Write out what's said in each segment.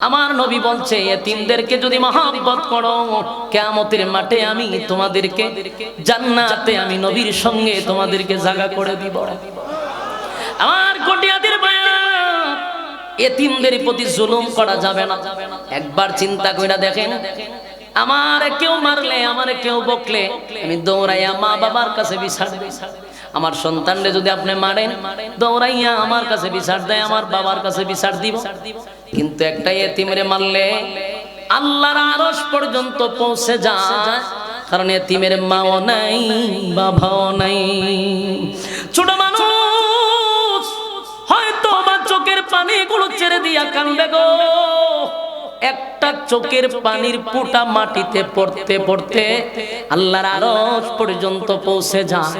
আমার নবী বলছে এতিমদেরকে যদি মহব্বত করো কিয়ামতের মাঠে আমি তোমাদেরকে জান্নাতে আমি নবীর সঙ্গে তোমাদেরকে জায়গা করে দিব। আমার কটিয়াদের বায়াত, এতিমদের প্রতি জুলুম করা যাবে না। একবার চিন্তা কইরা দেখেন, আমার কেউ মারলে, আমার কেউ বকলে আমি দৌড়াইয়া মা বাবার কাছে বিচার দেই। আমার সন্তানরে যদি আপনি মারেন, দৌড়াইয়া আমার কাছে বিচার দেয়, আমার বাবার কাছে বিচার দিব। কিন্তু একটা এতিমরে মারলে আল্লাহর আরশ পর্যন্ত পৌঁছে যায়, কারণ এতিমের মাও নাই, বাবাও নাই। ছোট মানুষ হয়তো বা চোখের পানিগুলো ছেড়ে দিয়া কান্দে গো, একটা চোখের পানির ফোঁটা মাটিতে পড়তে পড়তে আল্লাহর আরশ পর্যন্ত পৌঁছে যায়।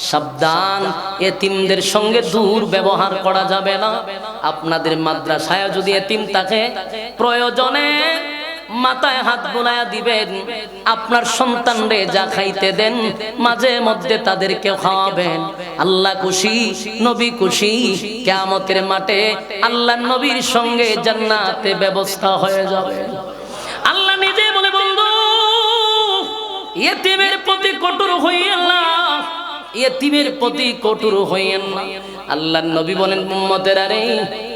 সাবধান, এতিমদের সঙ্গে দুর্ব্যবহার করা যাবে না। আপনাদের মাদ্রাসায় যদি এতিম থাকে, প্রয়োজনে মাথায় হাত বুলায়া দিবেন, আপনার সন্তানরে যা খাইতে দেন মাঝে মধ্যে তাদেরকে খাওয়াবেন। আল্লাহ খুশি, নবী খুশি, কিয়ামতের মাঠে আল্লাহর নবীর সঙ্গে জান্নাতে ব্যবস্থা হয়ে যাবে। আল্লাহ নিজে বলে, বন্ধু এতিমের প্রতি কঠোর হইয়েন না, এতিমের প্রতি কঠোর হইয়েন না। আল্লাহর নবী বলেন, উম্মতেরা রে,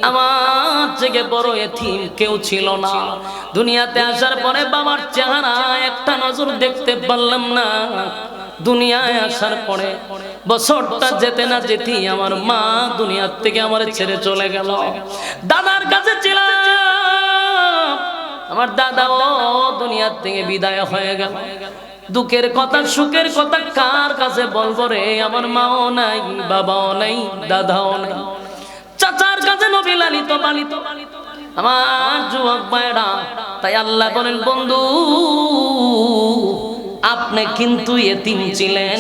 আমার থেকে বড় এতিম কেউ ছিল না। দুনিয়াতে আসার পরে বাবার চেহারা একটা নজর দেখতে পারলাম না। দুনিয়ায় আসার পরে বছরটা যেতে না যেতেই আমার মা দুনিয়ার থেকে আমার ছেড়ে চলে গেল। দাদার কাছে ছিলাম, আমার দাদাও দুনিয়ার থেকে বিদায় হয়ে গেল। দুঃখের কথা, সুখের কথা কার কাছে বলবো রে? আমার মাও নাই, বাবাও নাই, দাদাও নাই। চাচার কাছে নবী লালিত পালিত, আমার যুবক ভাইরা। তাই আল্লাহ বলেন, বন্ধু আপনি কিন্তু এতিম ছিলেন,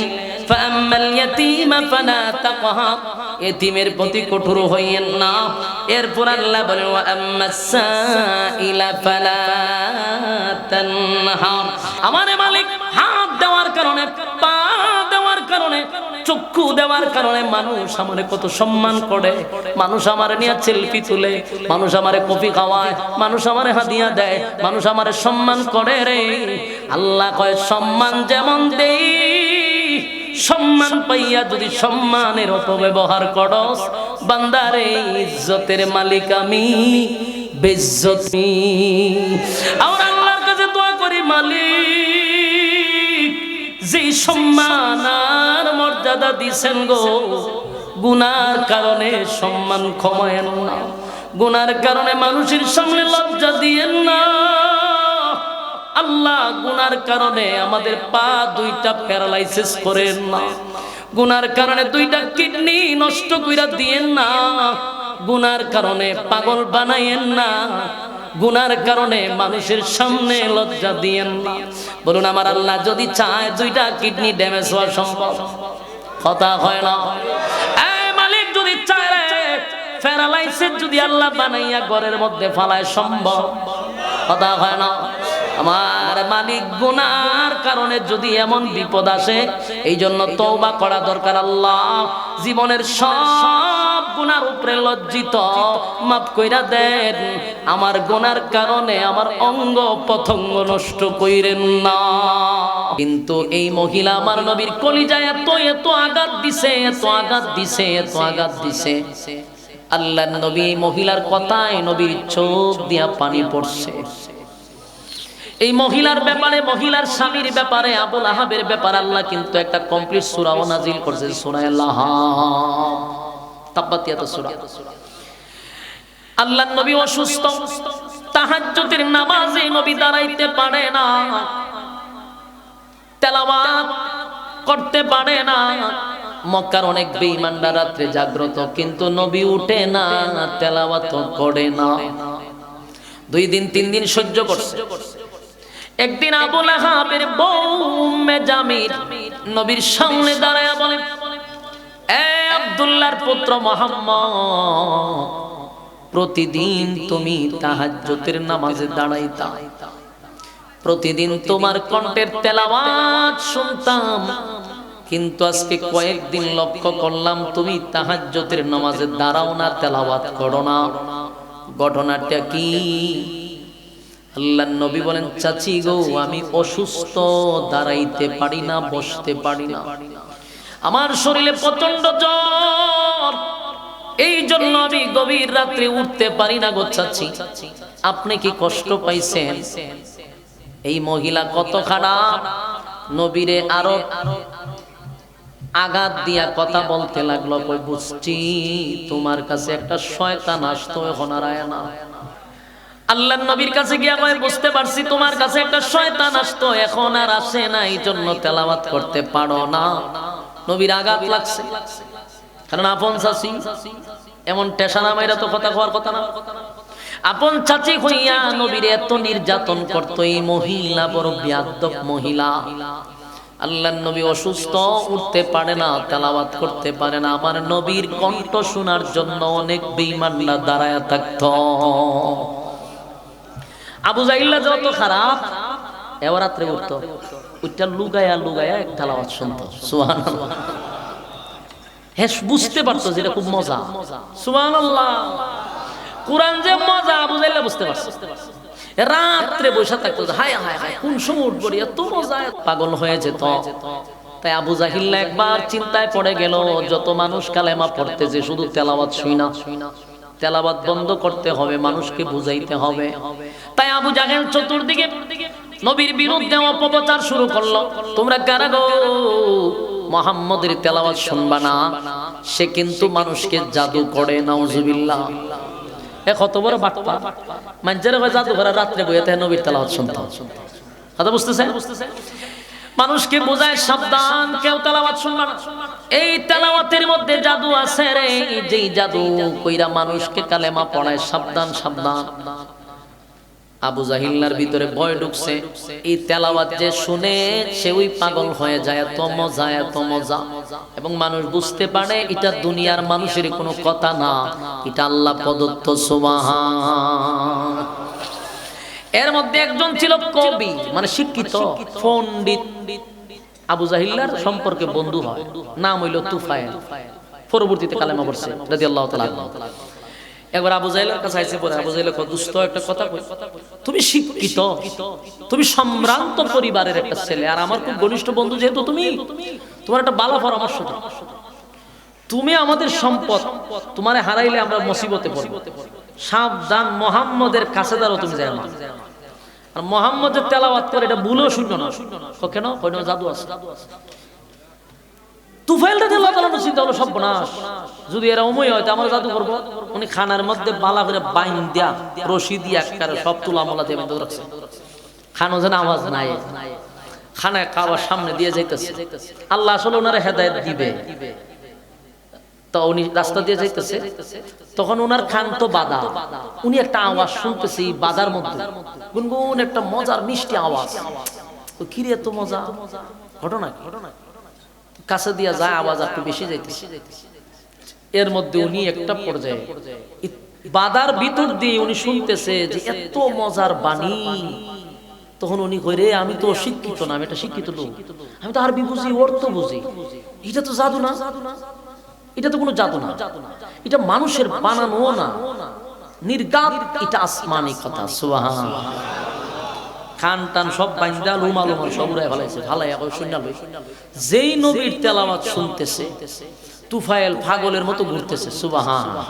ফাআম্মাল ইয়াতীমা ফালা তাকহার, এতিমের প্রতি কঠোর হইয়েন না। এরপর আল্লাহ বলেন, ওয়া আম্মাস সাইলা ফালা তানহার। আমার মালিক হাত দেওয়ার কারণে, পা দেওয়ার কারণে, চক্ষু দেওয়ার কারণে মানুষ আমারে কত সম্মান করে। মানুষ আমারে নিয়ে সেলফি তুলে, মানুষ আমারে কফি খাওয়ায়, মানুষ আমারে হাদিয়া দেয়, মানুষ আমারে সম্মান করে রে। আল্লাহ কয়, সম্মান যেমন দেই, সম্মান পাইয়া যদি সম্মানের অপব্যবহার করস, বান্দারে ইজ্জতের মালিক আমি, বেইজ্জতি। আর আল্লাহর কাছে দোয়া করি, মালিক যে সম্মান আর মর্যাদা দিছেন গো, গুনার কারণে সম্মান কমায়েন না, গুনার কারণে মানুষের সামনে লজ্জা দিয়েন না। আল্লাহ গুনার কারণে আমাদের পা দুইটা প্যারালাইসিস করেন না, গুনার কারণে দুইটা কিডনি নষ্ট কইরা দিয়েন না, গুনার কারণে পাগল বানাইয়েন না, গুনার কারণে মানুষের সামনে লজ্জা দিয়েন না। বলুন, আমার আল্লাহ যদি চায় দুইটা কিডনি ড্যামেজ হওয়া সম্ভব? কথা হয় না। এই মালিক যদি চায় রে, প্যারালাইসিস যদি আল্লাহ বানাইয়া ঘরের মধ্যে ফালায় সম্ভব? কথা হয় না। আমার মালিক গুনার কারণে যদি এমন বিপদ আসে, এই জন্য তওবা করা দরকার। আল্লাহ জীবনের সব গুনার উপরে লজ্জিত, মাফ কইরা দেন। আমার গুনার কারণে আমার অঙ্গ প্রত্যঙ্গ নষ্ট কইরেন না। কিন্তু এই মহিলা আমার নবীর কলিজায় এত এত আঘাত দিছে, এত আঘাত দিছে, এত আঘাত দিছে। আল্লাহর নবী মহিলার কথায় নবীর চোখ দিয়া পানি পড়ছে। এই মহিলার ব্যাপারে, মহিলার স্বামীর ব্যাপারে, আবুল আহাবের ব্যাপারে আল্লাহ কিন্তু একটা কমপ্লিট সূরা নাযিল করছে, সূরা লাহাব, তাব্বাতিয়াত সূরা। আল্লাহর নবী অসুস্থ, তাহাজ্জুদের নামাজে নবী দাঁড়াইতে পারে না, তেলাওয়াত করতে পারে না। মক্কার অনেক বেঈমানরা রাতে জাগ্রত, কিন্তু নবী উঠে না, তেলাওয়াত করে না। 2 দিন 3 দিন সহ্য করছে। একদিন আবুল আহাবের বউ উম্মে জামিল নবীর সামনে দাঁড়ায়া বলে, এ আব্দুল্লাহর পুত্র মুহাম্মদ, প্রতিদিন তুমি তাহাজ্জুদের নামাজে দাঁড়াইতা, প্রতিদিন তোমার কণ্ঠের তেলাওয়াত শুনতাম, কিন্তু আজকে কয়েকদিন লক্ষ্য করলাম তুমি তাহাজ্জুদের নামাজে দাঁড়াও না, তেলাওয়াত করো না। ঘটনাটা কি? আল্লাহর নবী বলেন, চাচি গো আমি অসুস্থ, দাঁড়াইতে পারি না, বসতে পারি না, আমার শরীরে প্রচন্ড জ্বর, এই জন্য আমি গভীর রাত্রে উঠতে পারি না গো চাচি, আপনি কি কষ্ট পাইছেন? এই মহিলা কত খারাপ, নবীরে আরো আঘাত দিয়া কথা বলতে লাগলো, কই বুঝছি তোমার কাছে একটা শয়তান আসতো, এখন আর আয় না। আল্লাহর নবীর কাছে গিয়া কয়, বুঝতে পারছি তোমার কাছে একটা শয়তান আসতো, এখন আর আসে না, এই জন্য তেলাওয়াত করতে পারো না। নবীর আঘাত লাগছে, কারণ আপন চাচি, এমন টেশানা মাইরা তো কথা কওয়ার কথা না। আপন চাচি হইয়া নবীর এত নির্যাতন করতো এই মহিলা, বড় বেয়াদব মহিলা। আল্লাহর নবী অসুস্থ, উঠতে পারে না, তেলাওয়াত করতে পারে না, আমার নবীর কণ্ঠ শোনার জন্য অনেক বেঈমানরা দাঁড়ায়া থাকতো। আবু জাহিল যত খারাপ, এবার রাত্রে উঠতো, ওইটা লুগায়া লুগায়া এক তেলাওয়াত শুনতো, সুবহানাল্লাহ। হ্যাঁ, বুঝতে পারতো যেটা খুব মজা, সুবহানাল্লাহ। কোরআন যে মজা আবু জাহিল বুঝতে পারতো, রাত্রে বসে থাকতো, হায় হায় হায় কোন সময় উঠবো, এত মজা, পাগল হয়ে যেত। তাই আবু জাহিল একবার চিন্তায় পড়ে গেল, যত মানুষ কালেমা পড়তেছে শুধু তেলাওয়াত শুই না, তেলাওয়াত বন্ধ করতে হবে, মানুষকে বুঝাইতে হবে। তাই আবু জাহেল চতুর্দিকে নবীর বিরুদ্ধে অপপ্রচার শুরু করলো, তোমরা কারা গো মুহাম্মদের তেলাওয়াত শুনবা না, সে কিন্তু মানুষকে জাদু করে, নাউজুবিল্লাহ। এ কত বড় বাটপা, মানুষের হয় জাদু করে, রাত্রে বইতে নবীর তেলাওয়াত শুনতে। কথা বুঝতেছেন? মানুষকে বোঝায় সাবধান, কেউ তেলাওয়াত শুনবা না, এই তেলাওয়াতের মধ্যে জাদু আছে রে, যেই জাদু কইরা মানুষকে কালেমা পড়ায়, সাবধান সাবধান। আবু জাহিল্লার ভিতরে ভয় ঢুকছে, এই তেলাওয়াত যে শুনে সে ওই পাগল হয়ে যায়, এত মজা এত মজা, এবং মানুষ বুঝতে পারে এটা দুনিয়ার মানুষের কোনো কথা না, এটা আল্লাহ প্রদত্ত, সুবহান। এর মধ্যে একজন ছিল কবি, মানে শিক্ষিত পণ্ডিত, আবু জাহিল্লার সম্পর্কে বন্ধু হয়, নাম হইল তুফাইল, পরবর্তীতে কালেমা পড়ছে রাদিয়াল্লাহু তাআলা। একবার আবু জাহিলের কাছে আইছে, পরে আবু জাহিল কয়, দোস্ত একটা কথা কই, তুমি শিক্ষিত, তুমি সম্ভ্রান্ত পরিবারের একটা ছেলে, আর আমার খুব ঘনিষ্ঠ বন্ধু যেহেতু তুমি, তোমার একটা ভালো পরামর্শ দাও, তুমি আমাদের সম্পদ, তোমারে হারাইলে আমরা মুসিবতে পড়ব, সাবধান, মুহাম্মদের কাছে দাঁড়াও, তুমি যাও না, আর মুহাম্মদের তেলাওয়াত করে এটা ভুলেও শুনো না। কেন? কইনো জাদু আছে। তুফাইল রাদিয়াল্লাহু তাআলা চিন্তা হলো, সর্বনাশ, যদি এরা অময় হয় আমরা জাদু করব। উনি খানার মধ্যে বালা করে বাইন দিয়া, রশি দিয়া একবারে সব তুলা মোলা দিয়ে বেঁধে রাখছে, খানো যেন আওয়াজ নাই, খানায় খাওয়ার সামনে দিয়ে যাইতেছে। আল্লাহ আসলে ওনারে হেদায়েত দিবে, তো উনি রাস্তা দিয়ে যাইতেছে, তখন ওনার খান তো বাধা, উনি একটা আওয়াজ শুনতেছে এই বাধার মধ্যে, গুনগুন একটা মজার মিষ্টি আওয়াজ, তো কি রে এত মজা, ঘটনা কাছে দিয়া যায়, আওয়াজ একটু বেশি যাইতেছে। এর মধ্যে উনি একটা পর্যায়ে বাদার ভিতর দিয়ে উনি শুনতেছে যে এত মজার বাণী, তখন উনি কইরে, আমি তো শিক্ষিত না, আমি এটা শিক্ষিত লোক, আমি তো আরবি বুঝি, অর্থ বুঝি, এটা তো জাদু না, এটা তো কোনো জাদু না, এটা মানুষের বানানো না, নির্গাত, এটা আসমানি কথা, সুবহানাল্লাহ। খান টান সব বাইন্দা লুমা লুমা সব উড়াই ফেলাইছে, ফালাইয়া কই শুননা লই, যেই নবীর তেলাওয়াত শুনতেছে তুফাইল পাগলের মতো ঘুরতেছে, সুবহানাল্লাহ।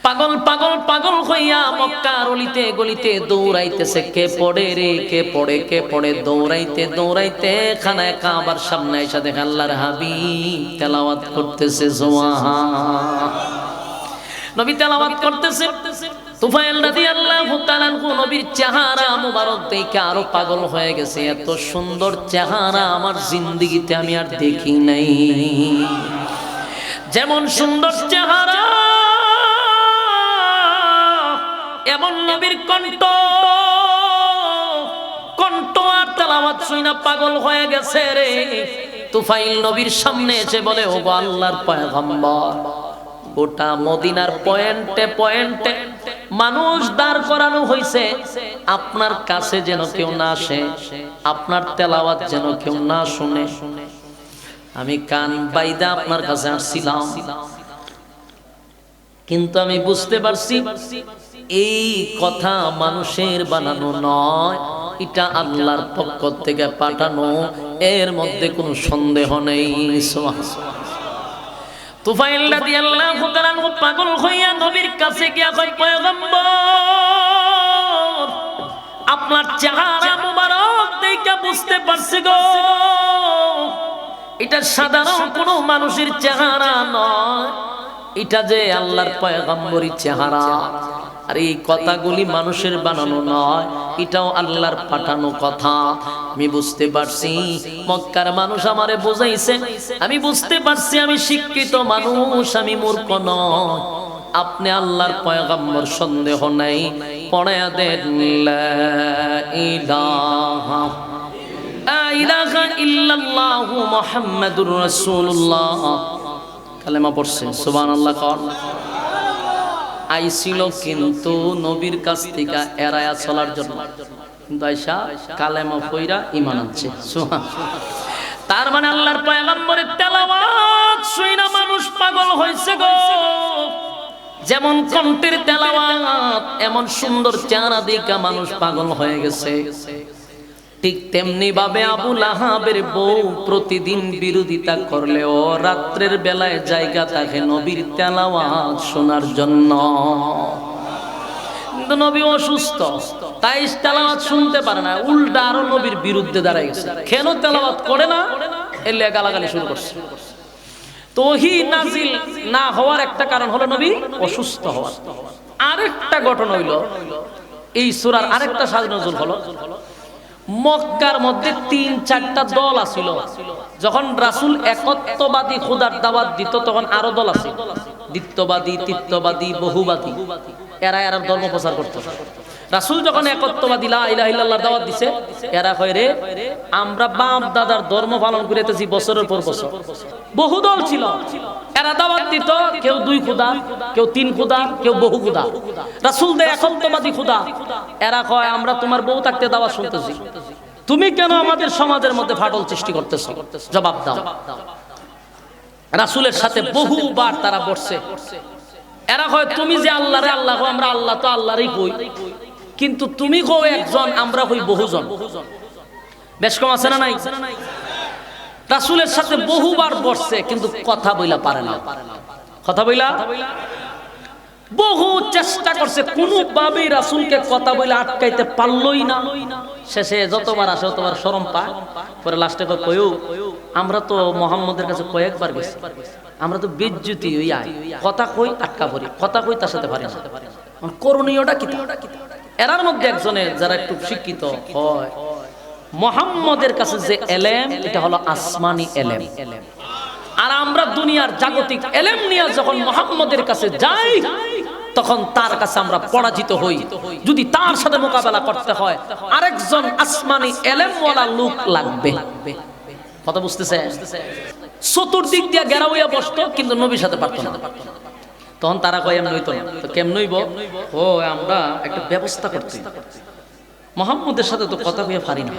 পাগল পাগল পাগল হইয়া মক্কার অলিতে গলিতে দৌড়াইতেছে, কে পড়ে রে, কে পড়ে, কে পড়ে, দৌড়াইতে দৌড়াইতে খানায় কাবার সামনে এসে দেখে আল্লাহর হাবিব তেলাওয়াত করতেছে, সুবহান। নবী তেলাওয়াত করতেছে, তুফাইল রাদিয়াল্লাহু তাআলা নবীর চেহারা মুবারক দেখে আরো পাগল হয়ে গেছে, এত সুন্দর চেহারা আমার জিন্দেগিতে আমি আর দেখি নাই, যেমন সুন্দর চেহারা এমন নবীর কণ্ঠ, কণ্ঠ আর তেলাওয়াত শুইনা পাগল হয়ে গেছে রে। তুফাইল নবীর সামনে এসে বলে, ও গো আল্লাহর পয়গম্বর, গোটা মদিনার পয়েন্টে পয়েন্টে মানুষ দাঁড় করানো হয়েছে, আপনার কাছে যেন কেউ না আসে, আপনার তেলাওয়াত যেন কেউ না শুনে, আমি কান বাইদা আপনার কাছে আসছিলাম, কিন্তু আমি বুঝতে পারছি এই কথা মানুষের বানানো নয়, এটা আল্লাহর পক্ষ থেকে পাঠানো, এর মধ্যে কোনো সন্দেহ নেই। তুফাইল রাদিয়াল্লাহু তাআলা পাগল হইয়া নবীর কাছে গিয়া কয়, পয়গম্বর, আপনার চেহারা মুবারক দেখে বুঝতে পারছি গো, এটা সাধারণ কোনো মানুষের চেহারা নয়, এটা যে আল্লাহর পয়গম্বরী চেহারা। আর এই কথাগুলি মানুষের বানানো নয়, এটাও আল্লাহর পাঠানো কথা। আমি বুঝতে পারছি মক্কার মানুষ আমারে বোঝাইছে, আমি বুঝতে পারছি আমি শিক্ষিত মানুষ, আমি মূর্খ নয়। আপনি আল্লাহর পয়গম্বর, সন্দেহ নাই। পড়ায়া দেন লা ইলাহা ইল্লাল্লাহু মুহাম্মাদুর রাসূলুল্লাহ। কালেমা পড়ছেন, সুবহানাল্লাহ কর। আইছিল কিন্তু নবীর কাছ থেকে এড়ায়া চলার জন্য, কিন্তু আয়সা কালেমা পয়রা ঈমান আনছে। তার মানে আল্লাহর পয়গম্বরের তেলাওয়াত শুইনা মানুষ পাগল হইছে গো। যেমন কণ্ঠের তেলাওয়াত, এমন সুন্দর চেহারা দেখা মানুষ পাগল হয়ে গেছে। ঠিক তেমনি ভাবে আবু লাহাবের বউ প্রতিদিন বিরোধিতা করলেও রাত্রের বেলায় জায়গা থাকে নবীর তেলাওয়াত শোনার জন্য। কিন্তু নবী অসুস্থ, তাই তেলাওয়াত শুনতে পারে না, উল্টা আরো নবীর বিরুদ্ধে দাঁড়ায় গেছে। কেন তেলাওয়াত করে না, এলে গালাগালি শুরু করছে। তো ওহী নাজিল না হওয়ার একটা কারণ হলো নবী অসুস্থ হওয়া। আরেকটা ঘটনা হইল, এই সূরার আরেকটা সাজ নজুল হলো, মক্কার মধ্যে ৩-৪টা দল আছিল। যখন রাসূল একত্ববাদী খোদার দাওয়াত দিত, তখন আরো দল আছে, দ্বিত্ববাদী, তৃতীয়বাদী, বহুবাদী। এরা ধর্ম প্রচার করত। রাসূল যখন একত্ববাদী লা ইলাহা ইল্লাল্লাহর দাওয়াত দিছে, এরা কয় রে, আমরা বাপ দাদার ধর্ম পালন করিতেছি বছরের পর বছর। বহু দল ছিল, এরা দাওয়াত দিত, কেউ 2 খোদা, কেউ 3 খোদা, কেউ বহু খোদা। রাসূল দেয় একত্ববাদী খোদা, এরা কয় আমরা তোমার বউ থাকতে দাওয়াত শুনতেছি, তুমি কেন আমাদের সমাজের মধ্যে ফাটল সৃষ্টি করতেছ, জবাব দাও। রাসূলের সাথে বহুবার তারা বসছে। এরা কয় তুমি যে আল্লাহরে আল্লাহ, আমরা আল্লাহ তো আল্লাহরই কই, কিন্তু তুমি কও একজন, আমরা কই বহুজন। বেশ কম আছে না নাই? রাসূলের সাথে বহুবার বসছে, কিন্তু কথা বইলা পারে না। কথা বইলা বহু চেষ্টা করছে, কোনোভাবেই রাসূলকে কথা বইলা আটকাইতে পারলই না। শেষে যতবার আসে ততবার শরম পায়। পরে লাস্টে কয়ও, আমরা তো মুহাম্মদের কাছে কয়েকবার গেছি, আমরা তো বেজ্জতি হই, কথা কই আটকা পড়ি, কথা কই তার সাথে পারি না। করণীয়টা কি? এরার মধ্যে একজনের যারা একটু শিক্ষিত হয়, মুহাম্মদের কাছে যে এলেম, এটা হলো আসমানি এলেম। আর আমরা দুনিয়ার জাগতিক এলেম নিয়ে যখন মুহাম্মদের কাছে যাই, তখন তার কাছে আমরা পরাজিত হই। যদি তার সাথে মোকাবেলা করতে হয়, আরেকজন আসমানি এলেমওয়ালা লোক লাগবে। কথা বুঝতেছে? চতুর্দিক দিয়ে ঘেরা হইয়া বসতো, কিন্তু নবীর সাথে পারতো না। তখন তারা কয় এমন হইতো না, তো কেমন হইব? ও আমরা একটা ব্যবস্থা করছি, মুহাম্মদের সাথে তো কথা কইয়া পারি না।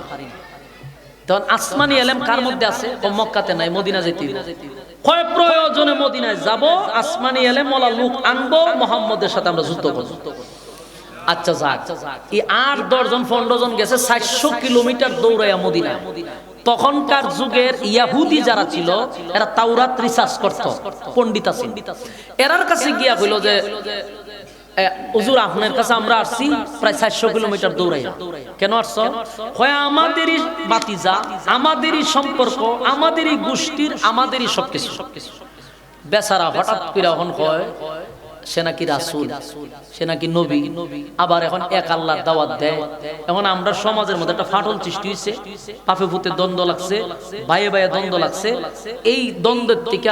তখন আসমানি এলেম কার মধ্যে আছে? ও মক্কাতে নাই, মদিনা যেতে হবে। কয় প্রয়োজনে মদিনায় যাব, আসমানি এলেম ওয়ালা লোক আনবো, মুহাম্মদের সাথে আমরা যুদ্ধ করব। আচ্ছা যাক, এই 8-10 জন 15 জন গেছে 400 কিলোমিটার দৌড়াইয়া মদিনা। তখনকার যুগের ইহুদি যারা ছিল, এরা তাওরাত রিসার্চ করত, পণ্ডিত আছে। এরার কাছে গিয়া কইল যে হুজুর আপনার কাছে আমরা আসছি প্রায় 400 কিলোমিটার দৌড়াইয়া। কেন আসছো? হয় আমাদেরই বাতিজা, আমাদেরই সম্পর্ক, আমাদেরই গোষ্ঠীর, আমাদেরই সবকিছু। বেচারা হঠাৎ করে এখন কয় সে নাকি রাসূল, সে নাকি নবী, আবার এখন এক আল্লাহর দাওয়াত দেয়। এখন আমরা সমাজের মধ্যে একটা ফাটল সৃষ্টি হয়েছে, পাপে ভূতে দ্বন্দ্ব লাগছে, ভাইয়ে ভাইয়ে দ্বন্দ্ব লাগছে। এই দ্বন্দ্বের থেকে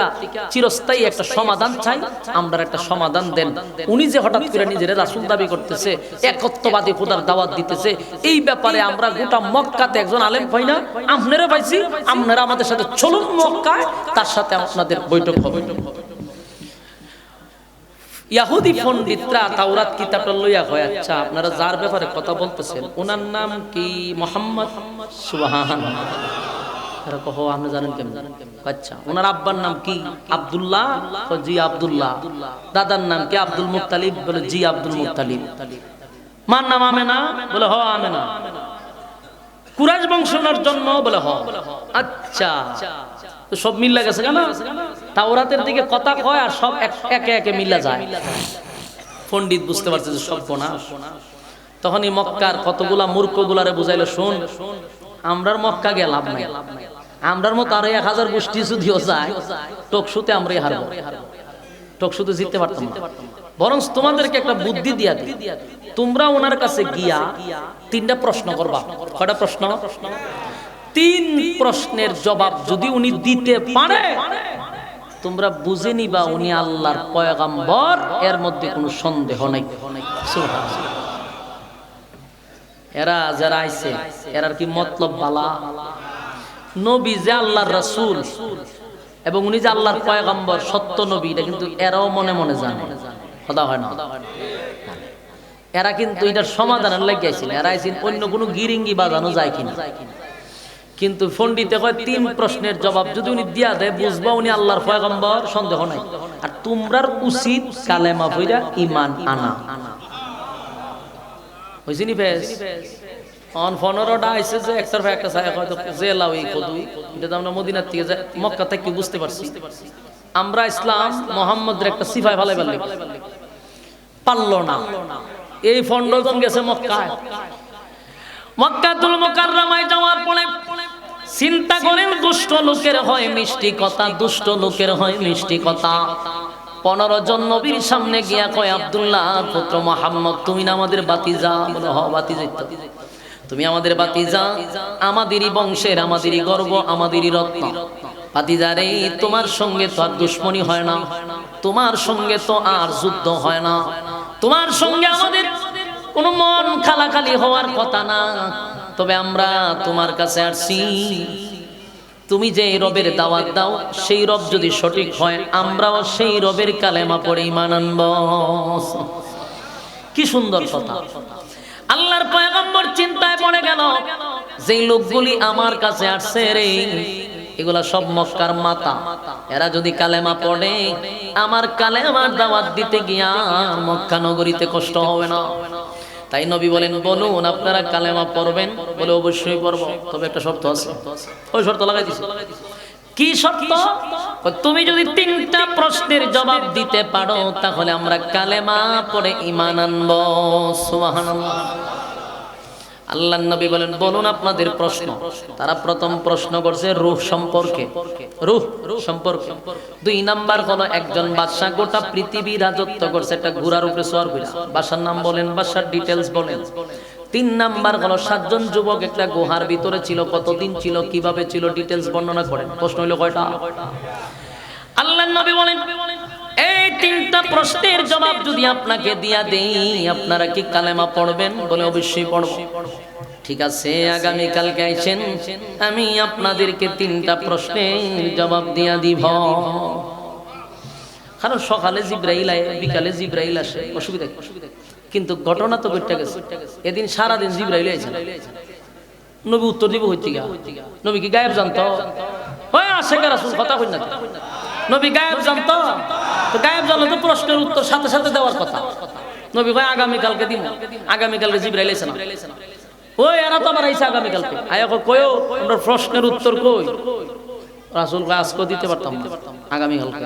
চিরস্থায়ী একটা সমাধান চাই, আমরা একটা সমাধান দেন। উনি যে হঠাৎ করে নিজের রাসূল দাবি করতেছে, একত্ববাদী খোদার দাওয়াত দিতেছে, এই ব্যাপারে আমরা গোটা মক্কাতে একজন আলেম পাই না, আপনারা পাইছি, আপনারা আমাদের সাথে চলুন মক্কায়, তার সাথে আপনাদের বৈঠক হবে। ইহুদি পণ্ডিতরা তাওরাত কিতাবটা লইয়া কয়, আচ্ছা আপনারা যার ব্যাপারে কথা বলতেছেন ওনার নাম কি? মুহাম্মদ। সুবহানাল্লাহ। এরা কহ আপনি জানেন কেমন? আচ্ছা, ওনার আব্বার নাম কি? আব্দুল্লাহ। জি আব্দুল্লাহ। দাদার নাম কি? Abdul Muttalib. বলে জি আব্দুল মুত্তালিব। মার নাম আমেনা? বলে হ আমেনা। কুরাইশ বংশের জন্ম? বলে হ। আচ্ছা, তো সব মিল্লা গেছে কেন? তাওরাতের দিকে কথা কয় আর সব একে একে মিল্লা যায়। পণ্ডিত বুঝতে পারছে যে সব গোনা। তখনই মক্কার কতগুলা মূর্খগুলারে বুঝাইলো, শোন, আমরার মক্কা গিয়ে লাভ নাই। আমরার মতো আরো 1000 গোষ্ঠী যদিও যায়, টকশুতে আমরাই হারবো। টকশুতে জিততে পারতাম না। বরং তোমাদেরকে একটা বুদ্ধি দিয়া দিই, তোমরা ওনার কাছে গিয়া 3টা প্রশ্ন করবা। কয়টা প্রশ্ন? 3 প্রশ্নের জবাব যদি উনি দিতে পারে, তোমরা বুঝে নিবা উনি আল্লাহর পয়গম্বর, এর মধ্যে কোনো সন্দেহ নাই। সুবহানাল্লাহ। এরা যারা আইছে এরার কি মতলব বালা? নবী যে আল্লাহর রাসূল এবং উনি যে আল্লাহর পয়গম্বর, সত্য নবী, এটা কিন্তু এরাও মনে মনে জানে। কথা হয় না? এরা কিন্তু এটার সমাধানের লাগি আইছিল। এরা আইছিল অন্য কোনো গিরিঙ্গি বাজানো যায় কিনা। কিন্তু পণ্ডিতে কয় 3 প্রশ্নের জবাব যদি উনি দিয়া দেয়, বুঝবা উনি আল্লাহর পয়গম্বর, সন্দেহ নাই। আর তোমরার উচিত কালেমা পড়া ঈমান আনা। হইছিনি ফেস অন 15টা আইছে যে একটার পর একটা ছায়া হয়তো জেলাও এই কদুই। এটা তো আমরা মদিনার থেকে মক্কা থেকে বুঝতে পারছি। আমরা ইসলাম মুহাম্মদের একটা সিফায় ভালো পারলো না। এই ফন্ডজন গেছে মক্কায়। মক্কাতুল মুকাররমায় যাওয়ার পরে চিন্তা করেন, দুষ্ট লোকের হয় মিষ্টি কথা, দুষ্ট লোকের হয় মিষ্টি কথা। 15 জন নবীর সামনে গিয়া কয়, আব্দুল্লাহ পুত্র মুহাম্মদ, তুমি না আমাদের বাতিজা? বলে হ বাতিজা। তুমি আমাদের বাতিজা, আমাদেরই বংশের, আমাদেরই গর্ব, আমাদেরই রত্ন। বাতিজা রে, তোমার সঙ্গে তো আর দুশ্মনী হয় না, তোমার সঙ্গে তো আর যুদ্ধ হয় না, তোমার সঙ্গে আমাদের কোনো মন খালাখালি হওয়ার কথা না। তবে আমরা তোমার কাছে আসছি, তুমি যে রবের দাওয়াত দাও সেই রব যদি সঠিক হয়, আমরাও সেই রবের কালেমা পড়ে ঈমান আনব। কি সুন্দর কথা! আল্লাহর পয়গম্বর চিন্তায় পড়ে গেল, যেই লোকগুলি আমার কাছে আসছে রে, এগুলা সব মক্কার মাতা। এরা যদি কালেমা পড়ে, আমার কালেমার দাওয়াত দিতে গিয়া মক্কা নগরীতে কষ্ট হবে না। তাই নবী বলেন, বলুন আপনারা কালেমা পড়বেন? বলে অবশ্যই পড়ব, তবে একটা শর্ত আছে। ওই শর্ত লাগাই দিছি। কি শর্ত? তুমি যদি 3টা প্রশ্নের জবাব দিতে পারো, তাহলে আমরা কালেমা পড়ে ঈমান আনব। সুবহানাল্লাহ। আল্লাহর নবী বলেন, বলুন আপনাদের প্রশ্ন। তারা প্রথম প্রশ্ন করছে রূহ সম্পর্কে। রূহ সম্পর্কে। 2 নাম্বার হলো, একজন বাদশা গোটা পৃথিবী রাজত্ব করছে, একটা ঘোড়ার উপরে সওয়ার কইরা। বাদশার নাম বলেন, বাদশার ডিটেইলস বলেন। 3 নাম্বার হলো, 7 জন যুবক একটা গুহার ভিতরে ছিল, কতদিন ছিল, কিভাবে ছিল, ডিটেইলস বর্ণনা করেন। প্রশ্ন হলো কয়টা? আল্লাহর নবী বলেন, এই 3টা প্রশ্নের জবাব যদি আপনাকে দিয়া দেই, আপনারা কি কালেমা পড়বেন? বলে অবশ্যই পড়ব। ঠিক আছে, আগামী কালকে আইছেন, আমি আপনাদেরকে 3টা প্রশ্নের জবাব দিয়া দিব। কারণ সকালে জিবরাইল আয়, বিকালে জিবরাইল আসে, অসুবিধা কি? কিন্তু ঘটনা তো ঘটে গেছে। এদিন সারাদিন জিবরাইল আইছে, নবী উত্তর দিব হইতে গা। নবী কি গায়েব জানতো? ওই আশেকের রাসূল কথা কই না। নবী গায়েব জানতো? তো গায়েব জানলে তো প্রশ্নের উত্তর সাথে সাথে দেওয়ার কথা। নবী কয় আগামী কালকে দিব। আগামী কালকে জিবরাইল আইছে না। ওই এরা তো আবার আইছে আগামী কালকে। আয়া কয়ও আমরা প্রশ্নের উত্তর কই? রাসূল কয় আজকে দিতে পারতাম না, আগামী কালকে।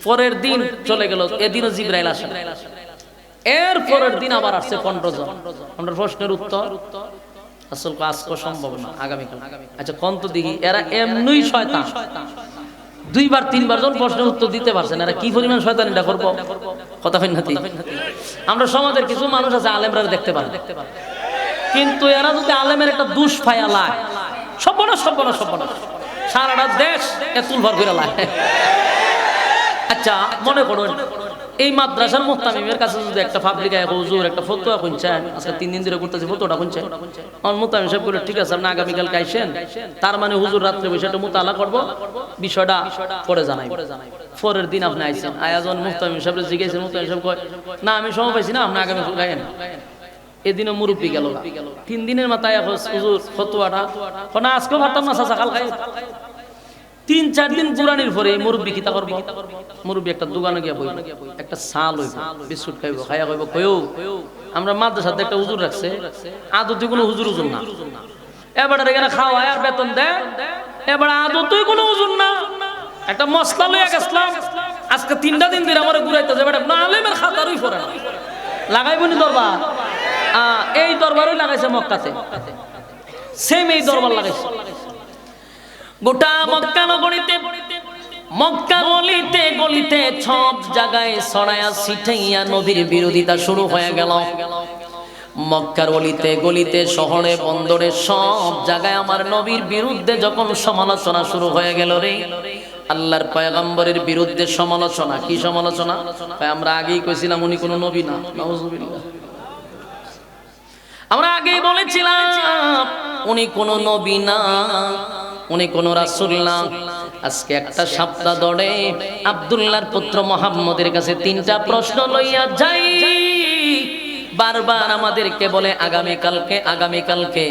পরের দিন চলে গেল, এদিনও জিবরাইল আসে। এর পরের দিন আবার আসছে 15 জন। আমরা প্রশ্নের উত্তর আসল আজকে সম্ভব না, আগামী কাল। আচ্ছা কোন তো দেখি, এরা এমনই শয়তান। 2বার 3বার জন প্রশ্নের উত্তর দিতে পারছেন, এরা কি পরিমাণ শয়তান এটা করবো? কথা হয় না? আমরা সমাজের কিছু মানুষ আছে আলেমরা দেখতে পারে, কিন্তু এরা যদি আলেমের একটা দুষ ফায়া লায়, সর্বনাশ সর্বনাশ সর্বনাশ, সারাটা দেশ এতুল ভর করে লায়। আচ্ছা মনে করুন, এই মাদ্রাসার মুহতামিমের কাছে যদি একটা পাবলিক আয়, হুজুর একটা ফতোয়া শুনছেন, আজকে 3 দিন ধরে করতেছে, ফতোয়াটা শুনছেন। আমার মুহতামিম সাহেব বলে, ঠিক আছে আপনি আগামীকাল আইসেন, তার মানে হুজুর রাত্রে বসে একটা মুতালা করবো, বিষয়টা পরে জানাই। পরের দিন আপনি আইসেন, আয়াজন মুহতামিম সাহেব জিজ্ঞেসেন, মুহতামিম সাহেব কয়, না আমি সময় পাইছি না, আপনি আগামীকাল গায়েন। এদিনও মুরব্বী গেল 3 দিনের মাথায় হুজুর ফতোয়াটা কোনা আজকেও ভাবতাম না চাচা কাল খাই 3-4 দিন পুরানির পরে মুরব্বী কিতা করব মুরব্বী একটা দোকানে গিয়া বই একটা সাল হইব বিস্কুট খাইব খাইয়া কইব কইও আমরা মাদ্রাসাতে একটা হুজুর রাখছে আদতে কোনো হুজুর না এবারে এখানে খাওয়ায় আর বেতন দেয় এবারে আদতেই কোনো হুজুর না একটা মশলা লইয়া গেছলাম আজকে 3টা দিন ধরে আমারে ঘুরাইতেছে বেটা না আলেমের খাতারই পড়ে না লাগাইবনি দরবার এই দরবারই লাগাইছে মক্কাতে সেম এই দরবার লাগাইছে গোটা মক্কা নগরীতে মক্কা গলিতে গলিতে সব জায়গায় ছড়ায়া ছিটাইয়া নবীর বিরোধিতা শুরু হয়ে গেল মক্কার গলিতে গলিতে শহরে বন্দরে সব জায়গায় আমার নবীর বিরুদ্ধে যখন সমালোচনা শুরু হয়ে গেল রে আল্লাহর পয়গম্বরের বিরুদ্ধে সমালোচনা কি সমালোচনা আমরা আগেই কইছিলাম উনি কোন নবী না নাউজুবিল্লাহ আমরা আগেই বলেছিলাম উনি কোন নবী না উনি কোন রাসূল না আজকে একটা সপ্তাহ ধরে আব্দুল্লাহর পুত্র মুহাম্মদের কাছে 3টা প্রশ্ন লইয়া যাই বারবার আমাদেরকে বলে আগামী কালকে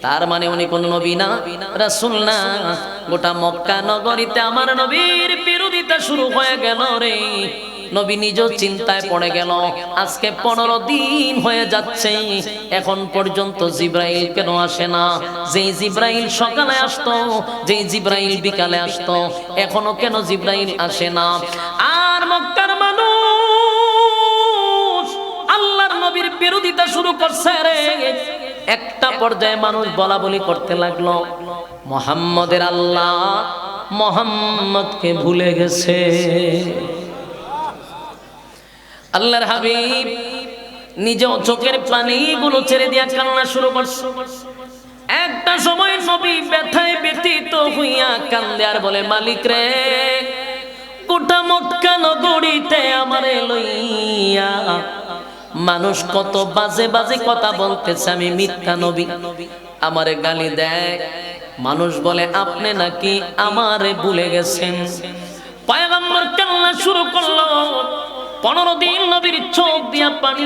তার মানে উনি কোন নবী না রাসূল না গোটা মক্কা নগরীতে আমার নবীর বিরোধিতা শুরু হয়ে গেল রে নবী নিজেও চিন্তায় পড়ে গেল আজকে 15 দিন হয়ে যাচ্ছে এখন পর্যন্ত জিবরাইল কেন আসে না যেই জিবরাইল সকালে আসতো যেই জিবরাইল বিকালে আসতো এখনো কেন জিবরাইল আসে না আর মক্কার মানুষ আল্লাহর নবীর বিরোধিতা শুরু করছে রে একটা পর্যায়ে মানুষ বলা বলি করতে লাগলো মুহাম্মদের আল্লাহ মুহাম্মদকে ভুলে গেছে আল্লাহর হাবিব নিজেও চোখের পানিগুলো ছেড়ে দিয়া কান্না শুরু করছে একটা সময় নবী ব্যথায় ব্যথিত হইয়া কান্দে আর বলে মালিক রে গোটা মক্কা নগরীতে আমারে লইয়া মানুষ কত বাজে বাজে কথা বলতেছে আমি মিথ্যা নবী আমারে গালি দেয় মানুষ বলে আপনি নাকি আমারে ভুলে গেছেন পয়গম্বর কান্না শুরু করলো 15 দিন নবীর চোখ দিয়া পানি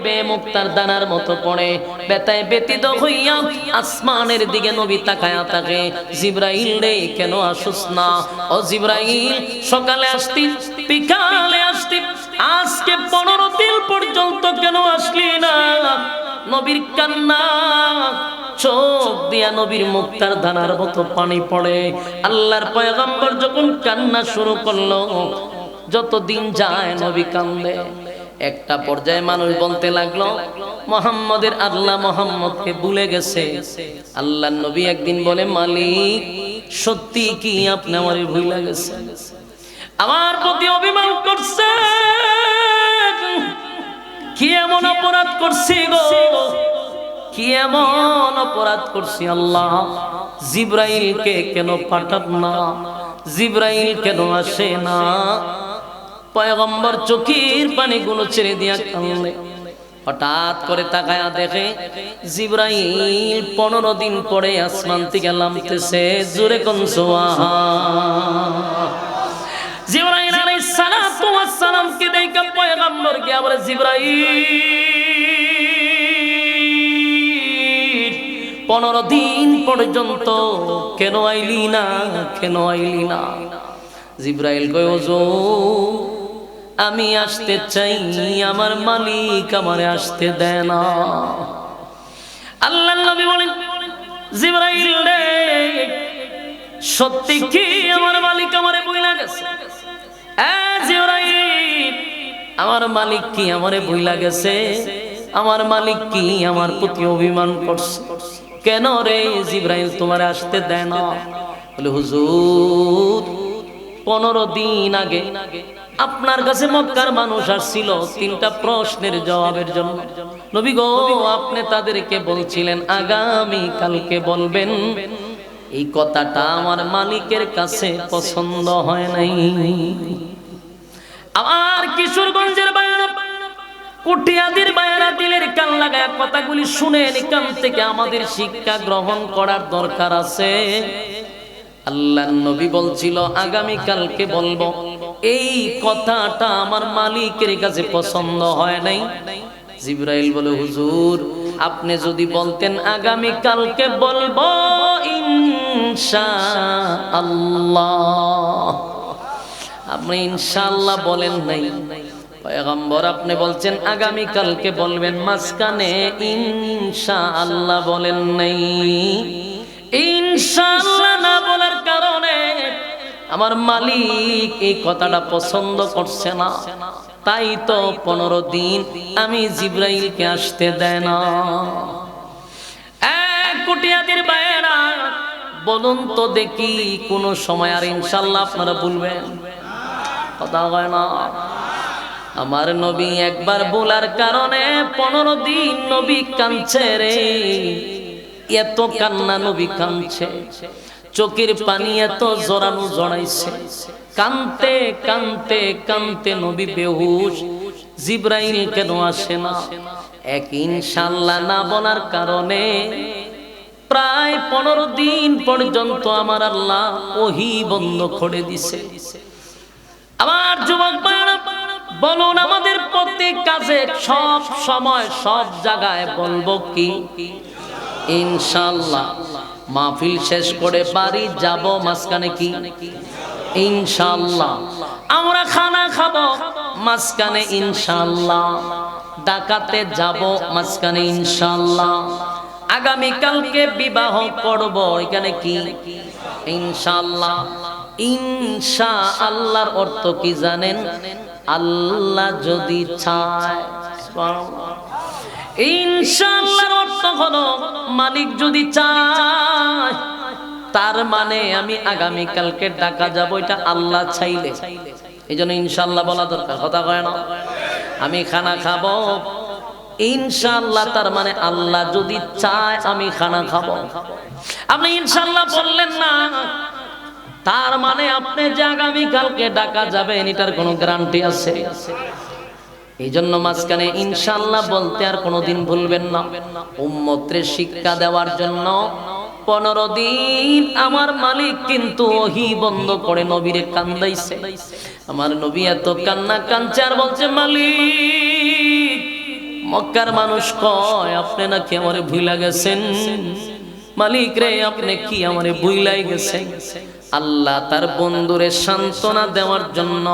বে মুক্তার দানার মতো পড়ে ব্যথায় ব্যথিত হইয়া আসমানের দিকে নবী তাকায়া থাকে জিবরাইল রে কেন আসুস না ও জিবরাইল সকালে আসতি বিকালে আসতি আজকে 15 দিন পর্যন্ত কেন আসলি না নবীর কান্না চোখ দিয়া নবীর মুক্তার দানার মতো পানি পড়ে আল্লাহর পয়গম্বর যখন কান্না শুরু করলো যতদিন যায় নবী কান্দে একটা পর্যায়ে মানুষ বলতে লাগলো মুহাম্মদের আল্লাহ মুহাম্মদকে ভুলে গেছে আল্লাহর নবী একদিন বলে মালিক সত্যি কি আপনি আমারে ভুলে গেছেন আমার প্রতি অভিমান করছে কি এমন অপরাধ করছি গো কি এমন অপরাধ করছি আল্লাহ জিবরাইলকে কেন পাঠান না জিবরাইল কেন আসে না পয়গম্বর চোখের পানিগুলো ছেড়ে দিয়া কান্দে হঠাৎ করে তাকায়া দেখে জিবরাইল 15 দিন পরে আসমান থেকে নামতেছে জোরে কোন সুবহান জিবরাইল আলাইহিস সালাতু ওয়াস সালাম কে দেখা পয়গম্বর কে বলে জিবরাইল 15 দিন পর্যন্ত কেন আইলি না জিবরাইল কয় হুজুর আমি আসতে চাই আমার মালিক আমারে আসতে দেয় না আল্লাহর নবী বলেন জিবরাইল রে সত্যি কি আমার মালিক আমারে ভুলে গেছে জিবরাইল আমার মালিক কি আমারে ভুলে গেছে আমার মালিক কি আমার প্রতি অভিমান করছে কেন রে জিবরাইল তোমারে আসতে দেয় না বলে হুজুর 15 দিন আগে আপনার কাছে মক্কার মানুষ আসছিল 3টা প্রশ্নের জবাবের জন্য নবী গো আপনি তাদেরকে বলছিলেন আগামী কালকে বলবেন এই কথাটা আমার মালিকের কাছে পছন্দ হয় নাই আমার কিশোরগঞ্জের বাইরে কুটিয়াদির বাইরা দিলের কান লাগায় কথাগুলি শুনেন কান থেকে আমাদের শিক্ষা গ্রহণ করার দরকার আছে আল্লাহর নবী বলছিল আগামী কালকে বলবো এই কথাটা আমার মালিকের কাছে পছন্দ হয় নাই জিবরাইল বলে হুজুর আপনি যদি বলতেন আগামী কালকে বলবো ইনশাআল্লাহ, আপনি ইনশাআল্লাহ বলেন নাই। পয়গম্বর আপনি বলছেন আগামী কালকে বলবেন, মাঝখানে ইনশাআল্লাহ বলেন নাই। ইনশাআল্লাহ না বলার কারণে আমার মালিক এই কথাটা পছন্দ করছে না, তাই তো 15 দিন আমি জিবরাইলকে আসতে দেয় না। এক কুটিয়াদির বাইরা বলুন তো দেখি কোন সময় আর ইনশাআল্লাহ আপনারা বলবেন? কথা হয় না। আমার নবী একবার বলার কারণে 15 দিন নবী কাঁদছে রে, এত কান্না নবী কাঁদছে, চোখের পানি এত জড়ানো জড়াইছে, কানতে কানতে কানতে নবী বেহুশ। জিবরাইল কেন আসে না? এক ইনশাআল্লাহ না বলার কারণে প্রায় 15 দিন পর্যন্ত আমার আল্লাহ ওহী বন্ধ করে দিছে। আমার যুবক ভাইরা বলুন, আমাদের প্রত্যেক কাজে সব সময় সব জায়গায় বলবো কি ইনশাআল্লাহ? মাহফিল শেষ করে বাড়ি যাব, মাঝখানে কি ইনশাআল্লাহ? আমরা খানা খাবো, মাঝখানে ইনশাআল্লাহ। ডাকাতে যাব, মাঝখানে ইনশাআল্লাহ। আগামী কালকে বিবাহ করব, এখানে কি ইনশাআল্লাহ। ইনশাআল্লাহর অর্থ কি জানেন? আল্লাহ যদি চায়। ইনশাআল্লাহর অর্থ হলো মালিক যদি চায়, তার মানে আমি আগামী কালকে ঢাকা যাব, এটা আল্লাহ চাইলে। এই জন্য ইনশাআল্লাহ বলা দরকার। কথা কয় না? আমি খানা খাবো ইনশাআল্লাহ, তার মানে আল্লাহ যদি চায় আমি খানা খাবো। আপনি ইনশাআল্লাহ বললেন না, তার মানে আপনি যে আগামী কালকে ঢাকা যাবেন এটার কোনো গ্যারান্টি আছে? এই জন্য মাঝখানে ইনশাআল্লাহ বলতে আর কোনোদিন ভুলবেন না। উম্মতের শিক্ষা দেওয়ার জন্য 15 দিন আমার মালিক কিন্তু ওহী বন্ধ করে নবীরে কান্দাইছে। আমার নবী এত কান্না কাঁদছে আর বলছে, মালিক মক্কার মানুষ কয় আপনি নাকি আমারে ভুইলা গেছেন। মালিক রে, আপনি কি আমারে ভুইলাই গেছেন? আল্লাহ তার বন্ধুরে সান্ত্বনা দেওয়ার জন্য,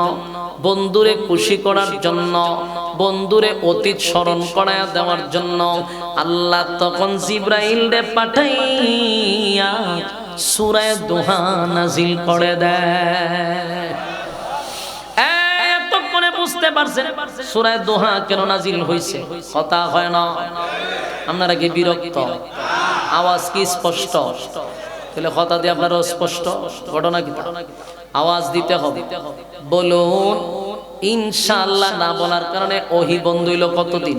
বন্ধুরে খুশি করার জন্য, বন্ধুরে অতীত স্মরণ করায়া দেওয়ার জন্য আল্লাহ তখন জিবরাইল রে পাঠাইয়া সূরা দোহা নাজিল করে দেয়। এতক্ষণে বুঝতে পারছেন সূরা দোহা কেন নাজিল হইছে? কথা হয় না? আপনারা কি বিরক্ত? আওয়াজ কি স্পষ্ট? তাহলে কথা দিয়ে আপনারা স্পষ্ট ঘটনা কি? আওয়াজ দিতে হবে। বলুন, ইনশাআল্লাহ না বলার কারণে ওহী বন্ধ হইল কতদিন?